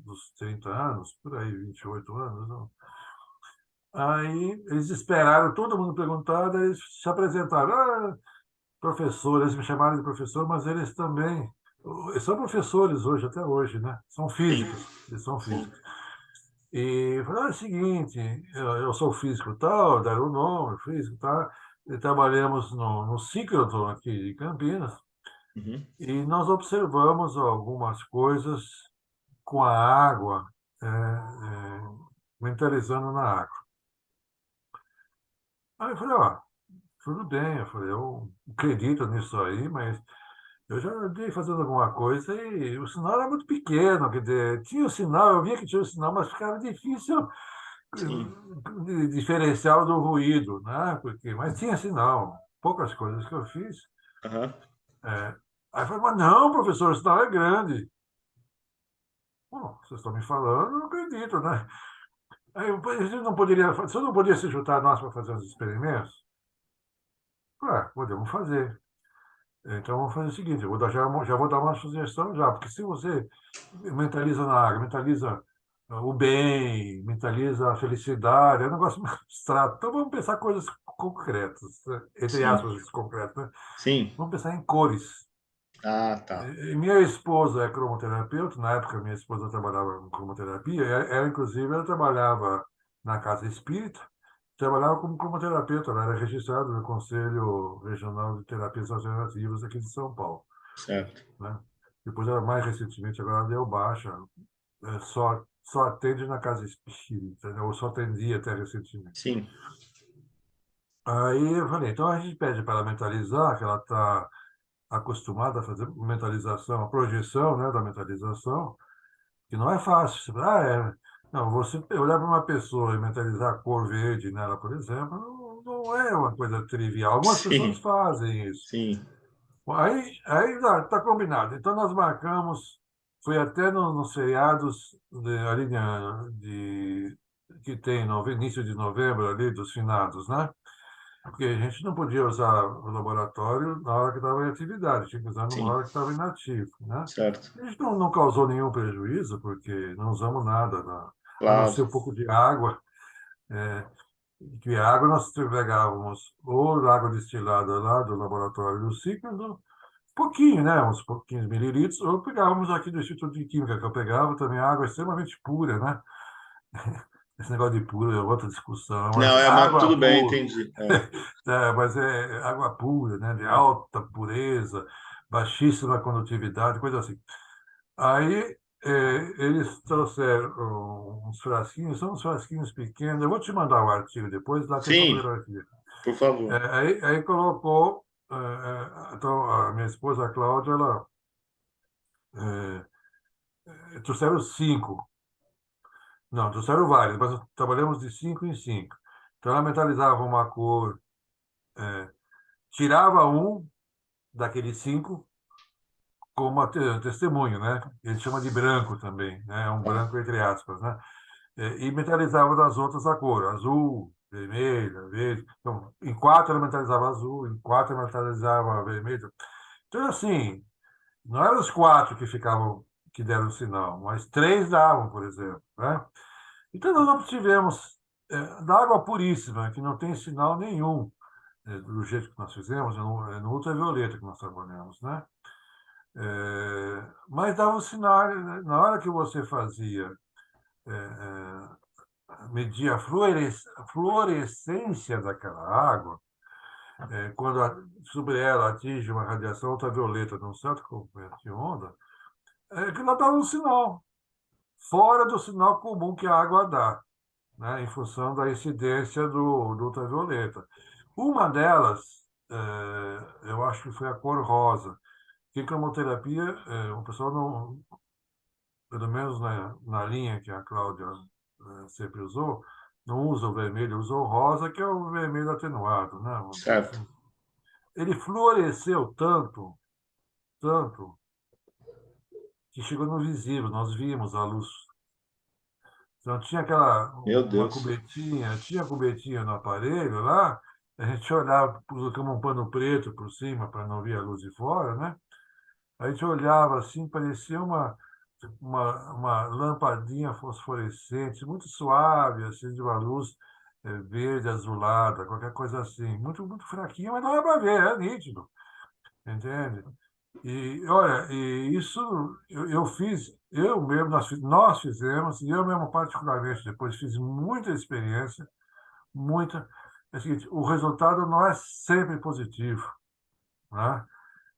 Speaker 2: dos 30 anos, por aí, 28 anos. Não? Aí eles esperaram todo mundo perguntar, daí eles se apresentaram. Professor, eles me chamaram de professor, mas eles são professores hoje, até hoje, né? São
Speaker 1: Sim,
Speaker 2: físicos, eles são
Speaker 1: sim.
Speaker 2: físicos. E falaram: é o seguinte, eu sou físico tal, deram o nome, físico tal, e trabalhamos no síncroton aqui de Campinas,
Speaker 1: Uhum.
Speaker 2: e nós observamos algumas coisas com a água, mentalizando na água. Aí eu falei: ó, tudo bem, eu falei, eu acredito nisso aí, mas eu já andei fazendo alguma coisa e o sinal era muito pequeno, quer dizer, tinha o sinal, eu via que tinha o sinal, mas ficava difícil
Speaker 1: Sim.
Speaker 2: diferenciar do ruído, né? Mas tinha sinal, poucas coisas que eu fiz.
Speaker 1: Aham.
Speaker 2: é. Aí eu falei: mas não, professor, o sinal é grande. Bom, vocês estão me falando, eu não acredito, né? Aí você não podia se juntar a nós para fazer os experimentos? Podemos fazer. Então, vamos fazer o seguinte: eu já vou dar uma sugestão já, porque se você mentaliza na água, mentaliza o bem, mentaliza a felicidade, é um negócio mais abstrato. Então, vamos pensar coisas concretas, né? Entre
Speaker 1: Sim,
Speaker 2: aspas, concretas, né?
Speaker 1: sim.
Speaker 2: Vamos pensar em cores.
Speaker 1: Ah, tá.
Speaker 2: Minha esposa é cromoterapeuta, na época minha esposa trabalhava com cromoterapia, ela, inclusive, ela trabalhava na casa espírita, trabalhava como cromoterapeuta, ela era registrada no Conselho Regional de Terapias Alternativas aqui de São Paulo,
Speaker 1: Certo.
Speaker 2: né? Depois, ela, mais recentemente, agora ela deu baixa, só atende na casa espírita, né? Ou só atendia até recentemente.
Speaker 1: Sim.
Speaker 2: Aí eu falei: então a gente pede para ela mentalizar, que ela está acostumada a fazer mentalização, a projeção, né, da mentalização, que não é fácil. Não, você olhar para uma pessoa e mentalizar a cor verde nela, por exemplo, não é uma coisa trivial. Algumas pessoas
Speaker 1: Sim,
Speaker 2: fazem isso.
Speaker 1: sim.
Speaker 2: Aí tá combinado. Então nós marcamos, foi até nos feriados ali que tem no início de novembro, ali dos finados, né? Porque a gente não podia usar o laboratório na hora que estava em atividade, tinha que usar na
Speaker 1: Sim,
Speaker 2: hora que estava inativo, né?
Speaker 1: certo.
Speaker 2: A gente não causou nenhum prejuízo, porque não usamos nada, a não
Speaker 1: Claro.
Speaker 2: ser um pouco de água. é, que a água nós pegávamos ou água destilada lá do laboratório do Ciclo, pouquinho, né? Uns pouquinhos mililitros, ou pegávamos aqui do Instituto de Química, que eu pegava também água extremamente pura, né? Esse negócio de pura é outra discussão, mas
Speaker 1: Não, mas
Speaker 2: água
Speaker 1: tudo bem,
Speaker 2: pura.
Speaker 1: entendi. É.
Speaker 2: Mas é água pura, né? De alta pureza, baixíssima condutividade, coisa assim. Aí eles trouxeram uns frasquinhos, são uns frasquinhos pequenos. Eu vou te mandar o artigo depois, lá tem
Speaker 1: Sim,
Speaker 2: fotografia.
Speaker 1: por favor.
Speaker 2: Aí colocou. Então, a minha esposa, a Cláudia, ela trouxeram cinco. Não, trouxeram vários, mas trabalhamos de cinco em cinco. Então, ela mentalizava uma cor, tirava um daqueles cinco como testemunho, né? Ele chama de branco também, né? É um
Speaker 1: Tá.
Speaker 2: branco entre aspas, né? E metalizava das outras a cor, azul, vermelha, verde. Então, em quatro ela metalizava azul, em quatro ela metalizava vermelho. Então, assim, não eram os quatro que ficavam, que deram o sinal, mas três davam, por exemplo, né? Então, nós obtivemos. da água puríssima, que não tem sinal nenhum, do jeito que nós fizemos, é no ultravioleta que nós trabalhamos, né? Mas dava um sinal, né? Na hora que você fazia, media a fluorescência daquela água, quando sobre ela atinge uma radiação ultravioleta de um certo comprimento de onda, que ela dava um sinal, fora do sinal comum que a água dá, né, em função da incidência do ultravioleta. Uma delas, eu acho que foi a cor rosa, que em cromoterapia, o pessoal não, pelo menos na linha que a Cláudia sempre usou, não usa o vermelho, usa o rosa, que é o vermelho atenuado, né? Vamos dizer
Speaker 1: Certo.
Speaker 2: assim. Ele fluoresceu tanto, tanto, que chegou no visível, nós vimos a luz. Então tinha
Speaker 1: Meu
Speaker 2: uma
Speaker 1: Deus.
Speaker 2: cubetinha, tinha cubetinha no aparelho lá, a gente olhava, colocamos um pano preto por cima para não ver a luz de fora, né? A gente olhava assim, parecia uma lampadinha fosforescente, muito suave, assim, de uma luz verde, azulada, qualquer coisa assim. Muito, muito fraquinha, mas não dá para ver, é nítido, entende? E, olha, e isso eu fiz, eu mesmo, nós fizemos, e eu mesmo particularmente depois fiz muita experiência, muita. É o seguinte, o resultado não é sempre positivo, né?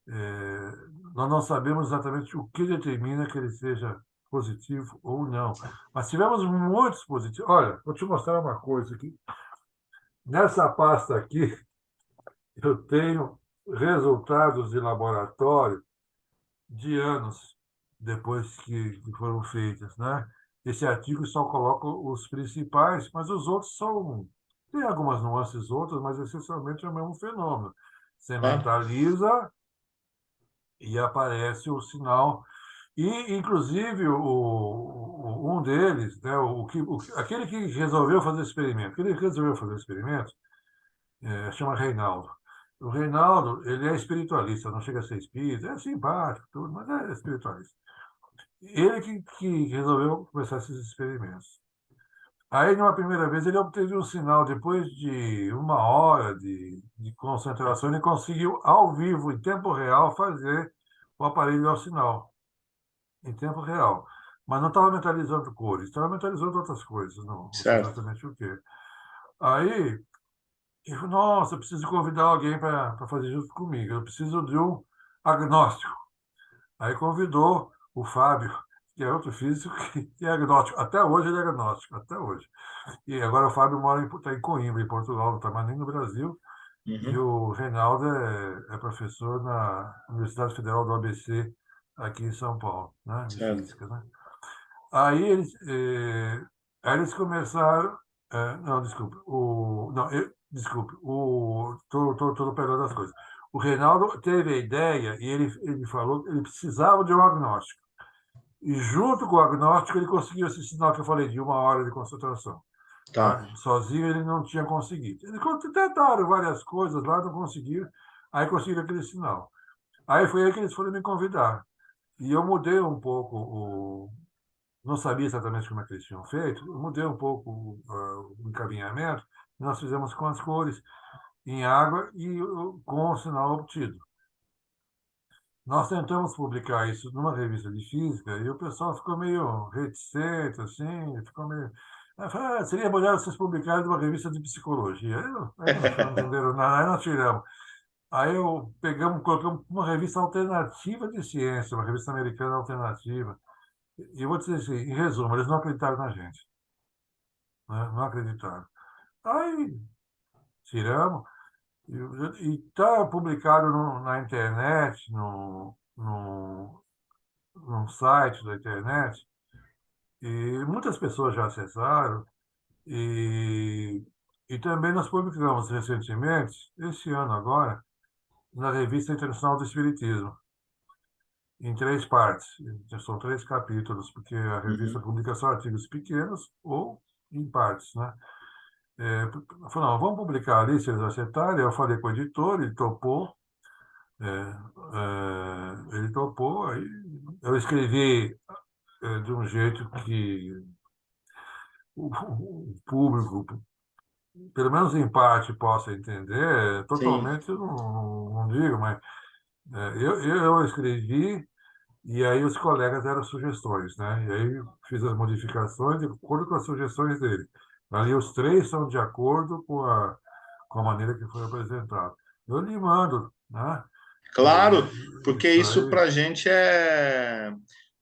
Speaker 2: É, nós não sabemos exatamente o que determina que ele seja positivo ou não. Mas tivemos muitos positivos. Olha, vou te mostrar uma coisa aqui. Nessa pasta aqui, eu tenho resultados de laboratório de anos depois que foram feitas, né? Esse artigo só coloca os principais, mas os outros são. Tem algumas nuances outras, mas essencialmente é o mesmo fenômeno. Você
Speaker 1: Tá?
Speaker 2: mentaliza e aparece o sinal. E, inclusive, um deles, né, aquele que resolveu fazer o experimento, aquele que resolveu fazer o experimento, chama Reinaldo. O Reinaldo, ele é espiritualista, não chega a ser espírita, é simpático, tudo, mas é espiritualista. Ele que resolveu começar esses experimentos. Aí, numa primeira vez, ele obteve um sinal, depois de uma hora de concentração, ele conseguiu, ao vivo, em tempo real, fazer o aparelho dar o sinal, em tempo real. Mas não estava mentalizando cores, estava mentalizando outras coisas, não sei
Speaker 1: Certo.
Speaker 2: exatamente o quê. Aí, eu falei, nossa, eu preciso convidar alguém para fazer junto comigo, eu preciso de um agnóstico. Aí convidou o Fábio, que é outro físico que é agnóstico. Até hoje ele é agnóstico, até hoje. E agora o Fábio mora tá em Coimbra, em Portugal, não está mais nem no Brasil. E
Speaker 1: Uhum.
Speaker 2: o Reinaldo é professor na Universidade Federal do ABC, aqui em São Paulo, né, de
Speaker 1: Certo.
Speaker 2: física, né? Aí eles, aí eles começaram. Não, desculpe. Não, desculpe. Estou pegando as coisas. O Reinaldo teve a ideia e ele falou que ele precisava de um agnóstico. E junto com o agnóstico ele conseguiu esse sinal que eu falei, de uma hora de concentração.
Speaker 1: Tá.
Speaker 2: Tá? Sozinho ele não tinha conseguido. Eles tentaram várias coisas lá, não conseguiram. Aí conseguiram aquele sinal. Aí foi aí que eles foram me convidar. E eu mudei um pouco não sabia exatamente como é que eles tinham feito, eu mudei um pouco o encaminhamento, nós fizemos com as cores em água e com o sinal obtido. Nós tentamos publicar isso numa revista de física e o pessoal ficou meio reticente, assim, ficou meio. Aí falei, seria melhor vocês publicarem numa revista de psicologia. Aí não entenderam nada, aí nós tiramos. Aí colocamos uma revista alternativa de ciência, uma revista americana alternativa. E eu vou dizer assim, em resumo, eles não acreditaram na gente, né? Não acreditaram. Aí tiramos, e está publicado na internet, num site da internet, e muitas pessoas já acessaram, e, e também nós publicamos recentemente, esse ano agora, na Revista Internacional do Espiritismo, em 3 partes. São 3 capítulos, porque a revista
Speaker 1: Uhum.
Speaker 2: publica só artigos pequenos ou em partes, né? Falou, não, vamos publicar ali, se eles aceitarem. Eu falei com o editor, ele topou. Ele topou, aí eu escrevi de um jeito que o público, pelo menos em parte, possa entender,
Speaker 1: Sim,
Speaker 2: totalmente eu não digo, mas eu escrevi e aí os colegas deram sugestões, né? E aí fiz as modificações de acordo com as sugestões dele. Ali os três estão de acordo com a maneira que foi apresentado. Eu lhe mando, né?
Speaker 1: claro, porque
Speaker 2: Isso
Speaker 1: isso
Speaker 2: aí.
Speaker 1: para a gente é.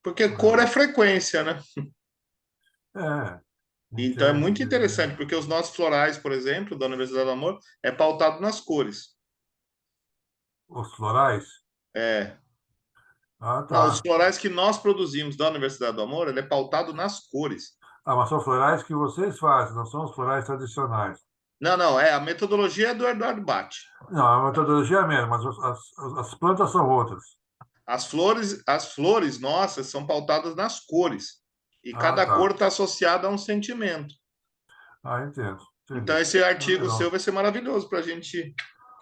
Speaker 1: Porque cor é frequência, né?
Speaker 2: Em
Speaker 1: Então é
Speaker 2: termos
Speaker 1: muito
Speaker 2: de
Speaker 1: interessante, porque os nossos florais, por exemplo, da Universidade do Amor, é pautado nas cores.
Speaker 2: os florais.
Speaker 1: É.
Speaker 2: Ah,
Speaker 1: Não, os
Speaker 2: tá.
Speaker 1: florais que nós produzimos da Universidade do Amor, ele é pautado nas cores.
Speaker 2: Ah, mas são florais que vocês fazem, não são os florais tradicionais.
Speaker 1: Não, não, é a metodologia é do Eduardo Batti.
Speaker 2: Não, a metodologia é a mesma, mas as plantas são outras.
Speaker 1: As flores nossas são pautadas nas cores. E
Speaker 2: Ah,
Speaker 1: cada cor
Speaker 2: tá.
Speaker 1: está associada a um sentimento.
Speaker 2: Ah, entendo.
Speaker 1: Então,
Speaker 2: Entendi.
Speaker 1: esse
Speaker 2: Ah,
Speaker 1: artigo seu
Speaker 2: legal.
Speaker 1: vai ser maravilhoso para a gente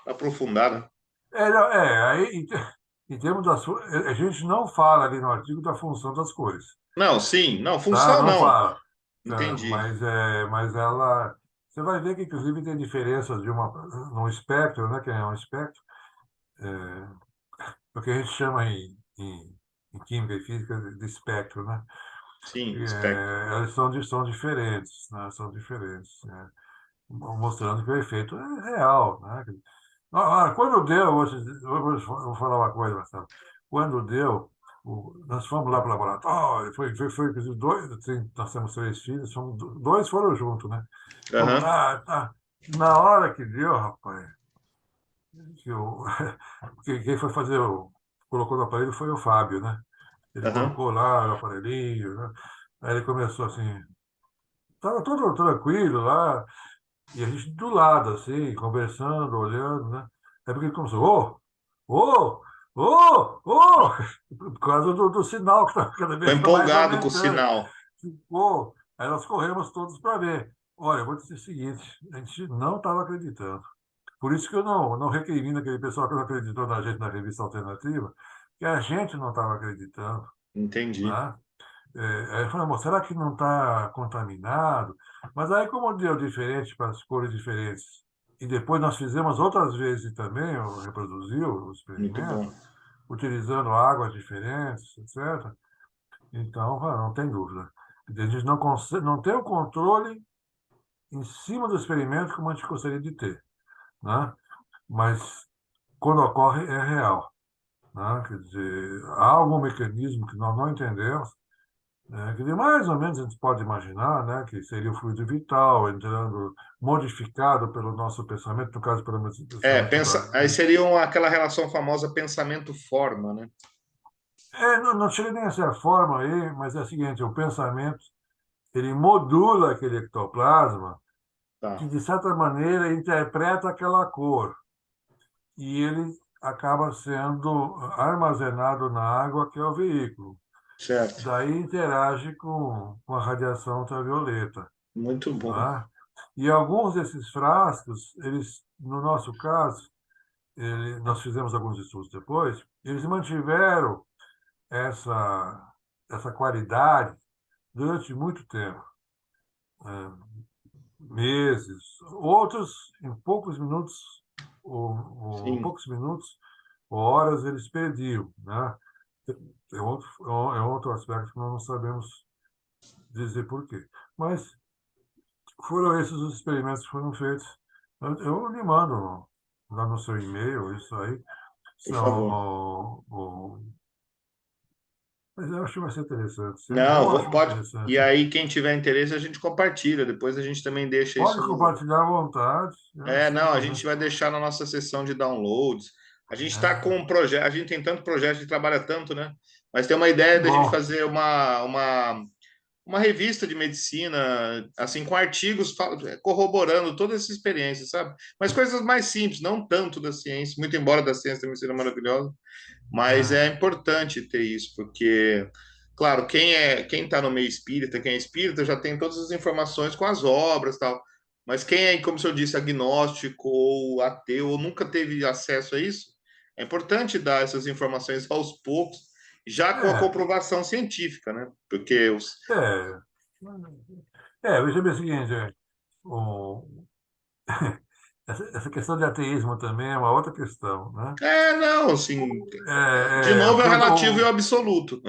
Speaker 1: aprofundar, né?
Speaker 2: Aí, em termos das, a gente não fala ali no artigo da função das cores,
Speaker 1: Não, sim, não,
Speaker 2: tá?
Speaker 1: função
Speaker 2: Não
Speaker 1: não.
Speaker 2: fala. Tá?
Speaker 1: Entendi.
Speaker 2: Mas ela, você vai ver que inclusive tem diferenças de num espectro, né? Que é um espectro, o que a gente chama em química e física de espectro, né?
Speaker 1: Sim, espectro.
Speaker 2: Elas são diferentes, né? São diferentes, né? Mostrando que o efeito é real, né? Quando deu, vou falar uma coisa, Marcelo. Quando deu, nós fomos lá para o laboratório, inclusive dois, nós temos três filhos, dois foram juntos, né? Fomos
Speaker 1: Aham,
Speaker 2: lá, tá. Na hora que deu, rapaz, que eu, quem foi fazer colocou no aparelho foi o Fábio, né? Ele
Speaker 1: aham,
Speaker 2: colocou lá o aparelhinho, né? Aí ele começou assim, estava todo tranquilo lá, e a gente do lado, assim, conversando, olhando, né? Aí porque ele começou, ô, por causa do sinal que estava cada
Speaker 1: Foi
Speaker 2: vez mais
Speaker 1: empolgado com o
Speaker 2: aumentando.
Speaker 1: sinal.
Speaker 2: Ô, aí nós corremos todos para ver. Olha, eu vou dizer o seguinte, a gente não estava acreditando. Por isso que eu não recrimino aquele pessoal que não acreditou na gente na revista alternativa, que a gente não estava acreditando,
Speaker 1: Entendi.
Speaker 2: né? Aí eu falei, "Amor, será que não está contaminado?" Mas aí, como deu diferente para as cores diferentes, e depois nós fizemos outras vezes também, reproduziu o
Speaker 1: Muito
Speaker 2: experimento,
Speaker 1: bom.
Speaker 2: utilizando águas diferentes, etc. Então, não tem dúvida. A gente não consegue, não tem o controle em cima do experimento como a gente gostaria de ter, né? Mas quando ocorre, é real, né? Quer dizer, há algum mecanismo que nós não entendemos, né? Quer dizer, mais ou menos a gente pode imaginar, né, que seria o fluido vital entrando modificado pelo nosso pensamento, no caso, pelo
Speaker 1: É,
Speaker 2: pensamento
Speaker 1: pensa, aí seria aquela relação famosa pensamento-forma, né?
Speaker 2: não chega nem a ser a forma aí, mas é o seguinte, o pensamento, ele modula aquele ectoplasma que,
Speaker 1: Tá,
Speaker 2: de certa maneira, interpreta aquela cor e ele acaba sendo armazenado na água, que é o veículo.
Speaker 1: certo.
Speaker 2: Daí interage com a radiação ultravioleta.
Speaker 1: Muito bom.
Speaker 2: Tá? E alguns desses frascos, eles, no nosso caso, nós fizemos alguns estudos depois, eles mantiveram essa, essa qualidade durante muito tempo, meses. Outros, em poucos minutos, ou
Speaker 1: Sim,
Speaker 2: poucos minutos, ou horas, eles perdiam, né? É outro aspecto que nós não sabemos dizer por quê. Mas foram esses os experimentos que foram feitos. Eu lhe mando lá no seu e-mail isso aí.
Speaker 1: por favor.
Speaker 2: Mas eu acho que vai ser interessante.
Speaker 1: Não,
Speaker 2: Eu acho muito
Speaker 1: pode. E
Speaker 2: interessante.
Speaker 1: aí, quem tiver interesse, a gente compartilha. Depois a gente também deixa
Speaker 2: Pode
Speaker 1: isso no.
Speaker 2: compartilhar à vontade, né,
Speaker 1: É,
Speaker 2: sem
Speaker 1: não, a
Speaker 2: problema.
Speaker 1: gente vai deixar na nossa seção de downloads. A gente está com
Speaker 2: É,
Speaker 1: um projeto, a gente tem tanto projeto, a gente trabalha tanto, né? Mas tem uma
Speaker 2: que
Speaker 1: ideia da gente
Speaker 2: bom.
Speaker 1: fazer uma revista de medicina, assim, com artigos corroborando toda essa experiência, sabe? Mas coisas mais simples, não tanto da ciência, muito embora da ciência também seja maravilhosa, mas
Speaker 2: É,
Speaker 1: é importante ter isso, porque, claro, quem está no meio espírita, quem é espírita, já tem todas as informações com as obras, tal. Mas quem é, como eu disse, agnóstico ou ateu, ou nunca teve acesso a isso, é importante dar essas informações aos poucos, já com a
Speaker 2: é,
Speaker 1: comprovação científica, né? Porque
Speaker 2: é. Veja bem o seguinte, o- essa questão de ateísmo também é uma outra questão, né?
Speaker 1: Não, assim, de
Speaker 2: É, é,
Speaker 1: novo é o
Speaker 2: porque,
Speaker 1: relativo e o absoluto.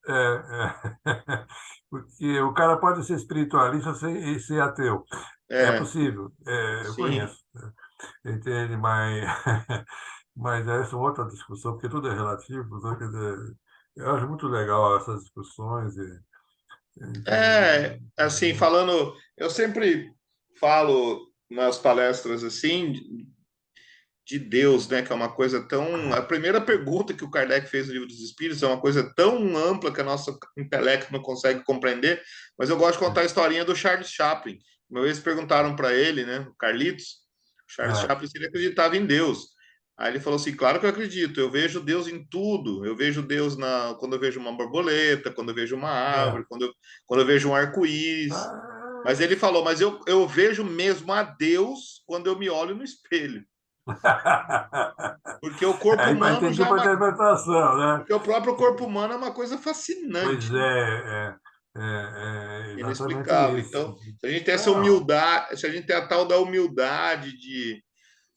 Speaker 2: é, porque o cara pode ser espiritualista e ser ateu. É
Speaker 1: É,
Speaker 2: possível, eu
Speaker 1: sim.
Speaker 2: conheço, entende? Mas, mas essa é outra discussão, porque tudo é relativo, né? Quer dizer, eu acho muito legal essas discussões, entende?
Speaker 1: Assim, falando, eu sempre falo nas palestras assim de Deus, né, que é uma coisa tão, a primeira pergunta que o Kardec fez no Livro dos Espíritos é uma coisa tão ampla que o nosso intelecto não consegue compreender, mas eu gosto de contar a historinha do Charles Chaplin. Uma vez perguntaram para ele, né, o Carlitos, o Charles
Speaker 2: É,
Speaker 1: Chaplin, se ele acreditava em Deus. Aí ele falou assim: claro que eu acredito, eu vejo Deus em tudo. Eu vejo Deus quando eu vejo uma borboleta, quando eu vejo uma
Speaker 2: é.
Speaker 1: árvore, quando eu vejo um arco-íris. Mas ele falou: mas eu vejo mesmo a Deus quando eu me olho no espelho. Porque o corpo
Speaker 2: Aí
Speaker 1: humano
Speaker 2: tem
Speaker 1: já é
Speaker 2: dupla
Speaker 1: uma.
Speaker 2: interpretação, né?
Speaker 1: Porque o próprio corpo humano é uma coisa
Speaker 2: Pois
Speaker 1: fascinante, né?
Speaker 2: é exatamente
Speaker 1: Inexplicável.
Speaker 2: isso.
Speaker 1: Então, se a gente tem essa
Speaker 2: Não,
Speaker 1: humildade, se a gente tem a tal da humildade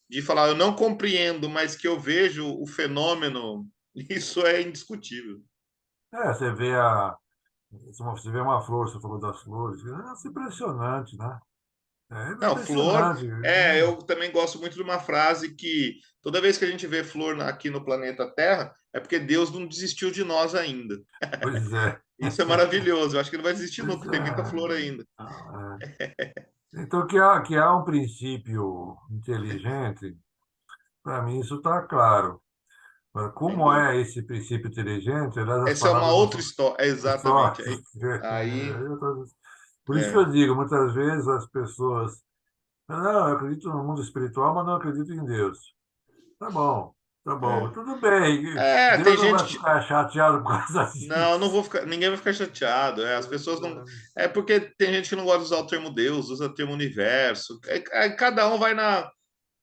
Speaker 1: de falar, eu não compreendo, mas que eu vejo o fenômeno, isso é indiscutível.
Speaker 2: você vê você vê uma flor, você falou das flores, é impressionante, né? É
Speaker 1: Não, flor.
Speaker 2: impressionante.
Speaker 1: Eu também gosto muito de uma frase que toda vez que a gente vê flor aqui no planeta Terra, é porque Deus não desistiu de nós ainda.
Speaker 2: Pois é.
Speaker 1: Isso é maravilhoso. Eu acho que não vai desistir
Speaker 2: Pois
Speaker 1: nunca, tem muita
Speaker 2: é.
Speaker 1: flor ainda.
Speaker 2: Então, que há um princípio inteligente, para mim isso está claro. Agora,
Speaker 1: Sem
Speaker 2: como
Speaker 1: dúvida.
Speaker 2: é esse princípio inteligente, aliás, as
Speaker 1: Essa é uma
Speaker 2: palavras não
Speaker 1: outra
Speaker 2: são
Speaker 1: história.
Speaker 2: só.
Speaker 1: Exatamente. Aí,
Speaker 2: Por isso que
Speaker 1: é,
Speaker 2: eu digo, muitas vezes as pessoas. Não, eu acredito no mundo espiritual, mas não acredito em Deus. Tá bom,
Speaker 1: é.
Speaker 2: tudo bem.
Speaker 1: Tem
Speaker 2: Deus não vai
Speaker 1: gente.
Speaker 2: ficar chateado por causa
Speaker 1: Não, não
Speaker 2: disso.
Speaker 1: vou ficar. Ninguém vai ficar chateado. As pessoas não. É porque tem gente que não gosta de usar o termo Deus, usa o termo universo. Cada um vai na.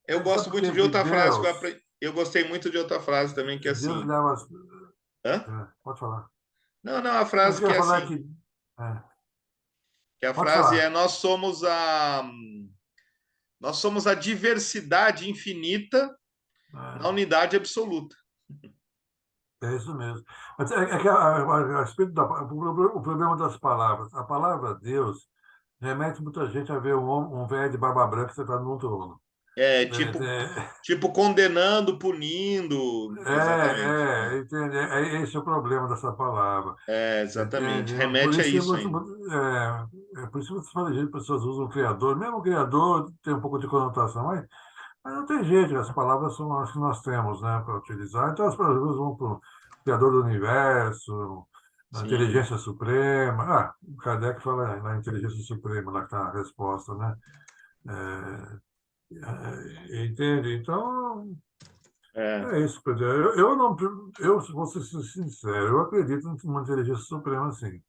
Speaker 1: Eu
Speaker 2: Mas sabe
Speaker 1: gosto
Speaker 2: por que
Speaker 1: muito de
Speaker 2: que
Speaker 1: outra frase que eu
Speaker 2: Deus,
Speaker 1: aprendi. Eu gostei muito de outra frase também, que é
Speaker 2: Deus
Speaker 1: assim.
Speaker 2: leva
Speaker 1: Hã?
Speaker 2: pode falar.
Speaker 1: Não, não, a
Speaker 2: Mas o
Speaker 1: frase
Speaker 2: que eu
Speaker 1: que
Speaker 2: ia
Speaker 1: é
Speaker 2: falar é
Speaker 1: assim.
Speaker 2: que. É,
Speaker 1: Que a
Speaker 2: pode
Speaker 1: frase é:
Speaker 2: falar.
Speaker 1: nós somos a diversidade infinita na
Speaker 2: É,
Speaker 1: unidade absoluta.
Speaker 2: é isso mesmo. Mas é que a respeito o problema das palavras. A palavra Deus remete muita gente a ver um velho de barba branca sentado num trono.
Speaker 1: É
Speaker 2: É,
Speaker 1: tipo, tipo condenando, punindo. Exatamente.
Speaker 2: entende? Esse é o problema dessa palavra.
Speaker 1: Exatamente.
Speaker 2: Entende? Por
Speaker 1: Remete a
Speaker 2: isso que
Speaker 1: isso ainda.
Speaker 2: por isso que você fala, as pessoas usam o Criador. Mesmo o Criador tem um pouco de conotação, mas não tem jeito, as palavras são as que nós temos, né, para utilizar. Então as palavras vão para o Criador do Universo, a
Speaker 1: Sim.
Speaker 2: Inteligência Suprema. O Kardec fala na Inteligência Suprema, lá que está a resposta, né? Entende? Então,
Speaker 1: É.
Speaker 2: é isso, Pedro. Eu não, eu vou ser sincero, eu acredito numa inteligência suprema, sim.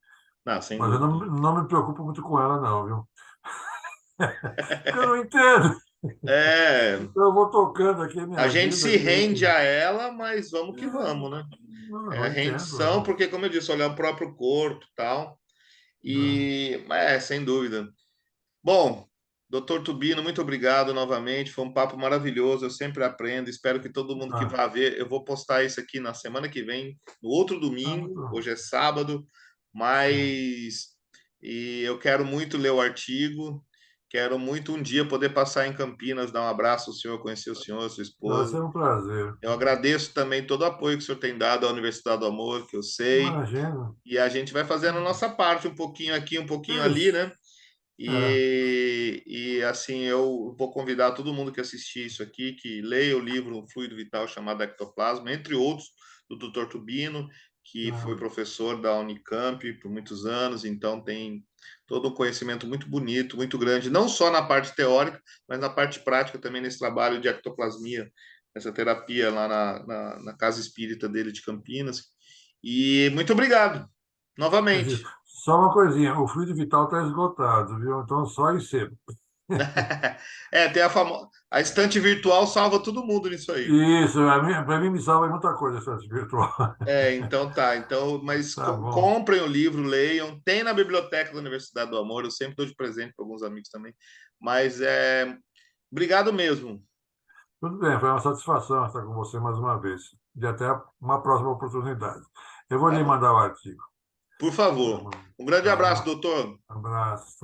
Speaker 1: Não, sem
Speaker 2: Mas eu
Speaker 1: dúvida.
Speaker 2: não me preocupo muito com ela, não, viu? Porque eu não entendo.
Speaker 1: É,
Speaker 2: Então eu vou tocando aqui a
Speaker 1: a
Speaker 2: minha
Speaker 1: gente
Speaker 2: vida
Speaker 1: se rende
Speaker 2: e
Speaker 1: a ela, mas vamos que vamos, né?
Speaker 2: não,
Speaker 1: É a
Speaker 2: não
Speaker 1: rendição,
Speaker 2: entendo.
Speaker 1: porque, como eu disse, olhar o próprio corpo e tal.
Speaker 2: Não.
Speaker 1: Sem dúvida. Bom, doutor Tubino, muito obrigado novamente. Foi um papo maravilhoso. Eu sempre aprendo. Espero que todo mundo que
Speaker 2: Ah,
Speaker 1: vá ver. Eu vou postar isso aqui na semana que vem, no outro domingo.
Speaker 2: muito.
Speaker 1: Hoje é sábado,
Speaker 2: Sim.
Speaker 1: mas eu quero muito ler o artigo. Quero muito um dia poder passar em Campinas, dar um abraço ao senhor, conhecer o senhor, a sua
Speaker 2: Vai
Speaker 1: esposa.
Speaker 2: ser um prazer.
Speaker 1: Eu agradeço também todo o apoio que o senhor tem dado à Universidade do Amor, que eu sei.
Speaker 2: Imagina.
Speaker 1: E a gente vai fazendo a nossa parte, um pouquinho aqui, um pouquinho ali,
Speaker 2: Isso.
Speaker 1: né?
Speaker 2: É.
Speaker 1: Assim, eu vou convidar todo mundo que assistir isso aqui, que leia o livro Fluido Vital chamado Ectoplasma, entre outros, do Dr. Tubino, que foi
Speaker 2: É.
Speaker 1: professor da Unicamp por muitos anos, então tem todo um conhecimento muito bonito, muito grande, não só na parte teórica, mas na parte prática também nesse trabalho de ectoplasmia, essa terapia lá na Casa Espírita dele de Campinas. E muito obrigado,
Speaker 2: Mas,
Speaker 1: novamente.
Speaker 2: só uma coisinha, o fluido vital está esgotado, viu? Então só em sebo.
Speaker 1: Tem a estante virtual salva todo mundo nisso aí.
Speaker 2: Isso, para mim me salva muita coisa essa virtual.
Speaker 1: Então tá. Então, mas
Speaker 2: Tá bom.
Speaker 1: comprem o livro, leiam. Tem na biblioteca da Universidade do Amor. Eu sempre dou de presente para alguns amigos também. Mas obrigado mesmo.
Speaker 2: Tudo bem, foi uma satisfação estar com você mais uma vez. E até uma próxima oportunidade. Eu vou
Speaker 1: Tá
Speaker 2: lhe
Speaker 1: bom.
Speaker 2: mandar o artigo.
Speaker 1: Por
Speaker 2: Tá
Speaker 1: favor.
Speaker 2: bom.
Speaker 1: Um grande
Speaker 2: Tá
Speaker 1: abraço,
Speaker 2: bom.
Speaker 1: doutor.
Speaker 2: Abraço.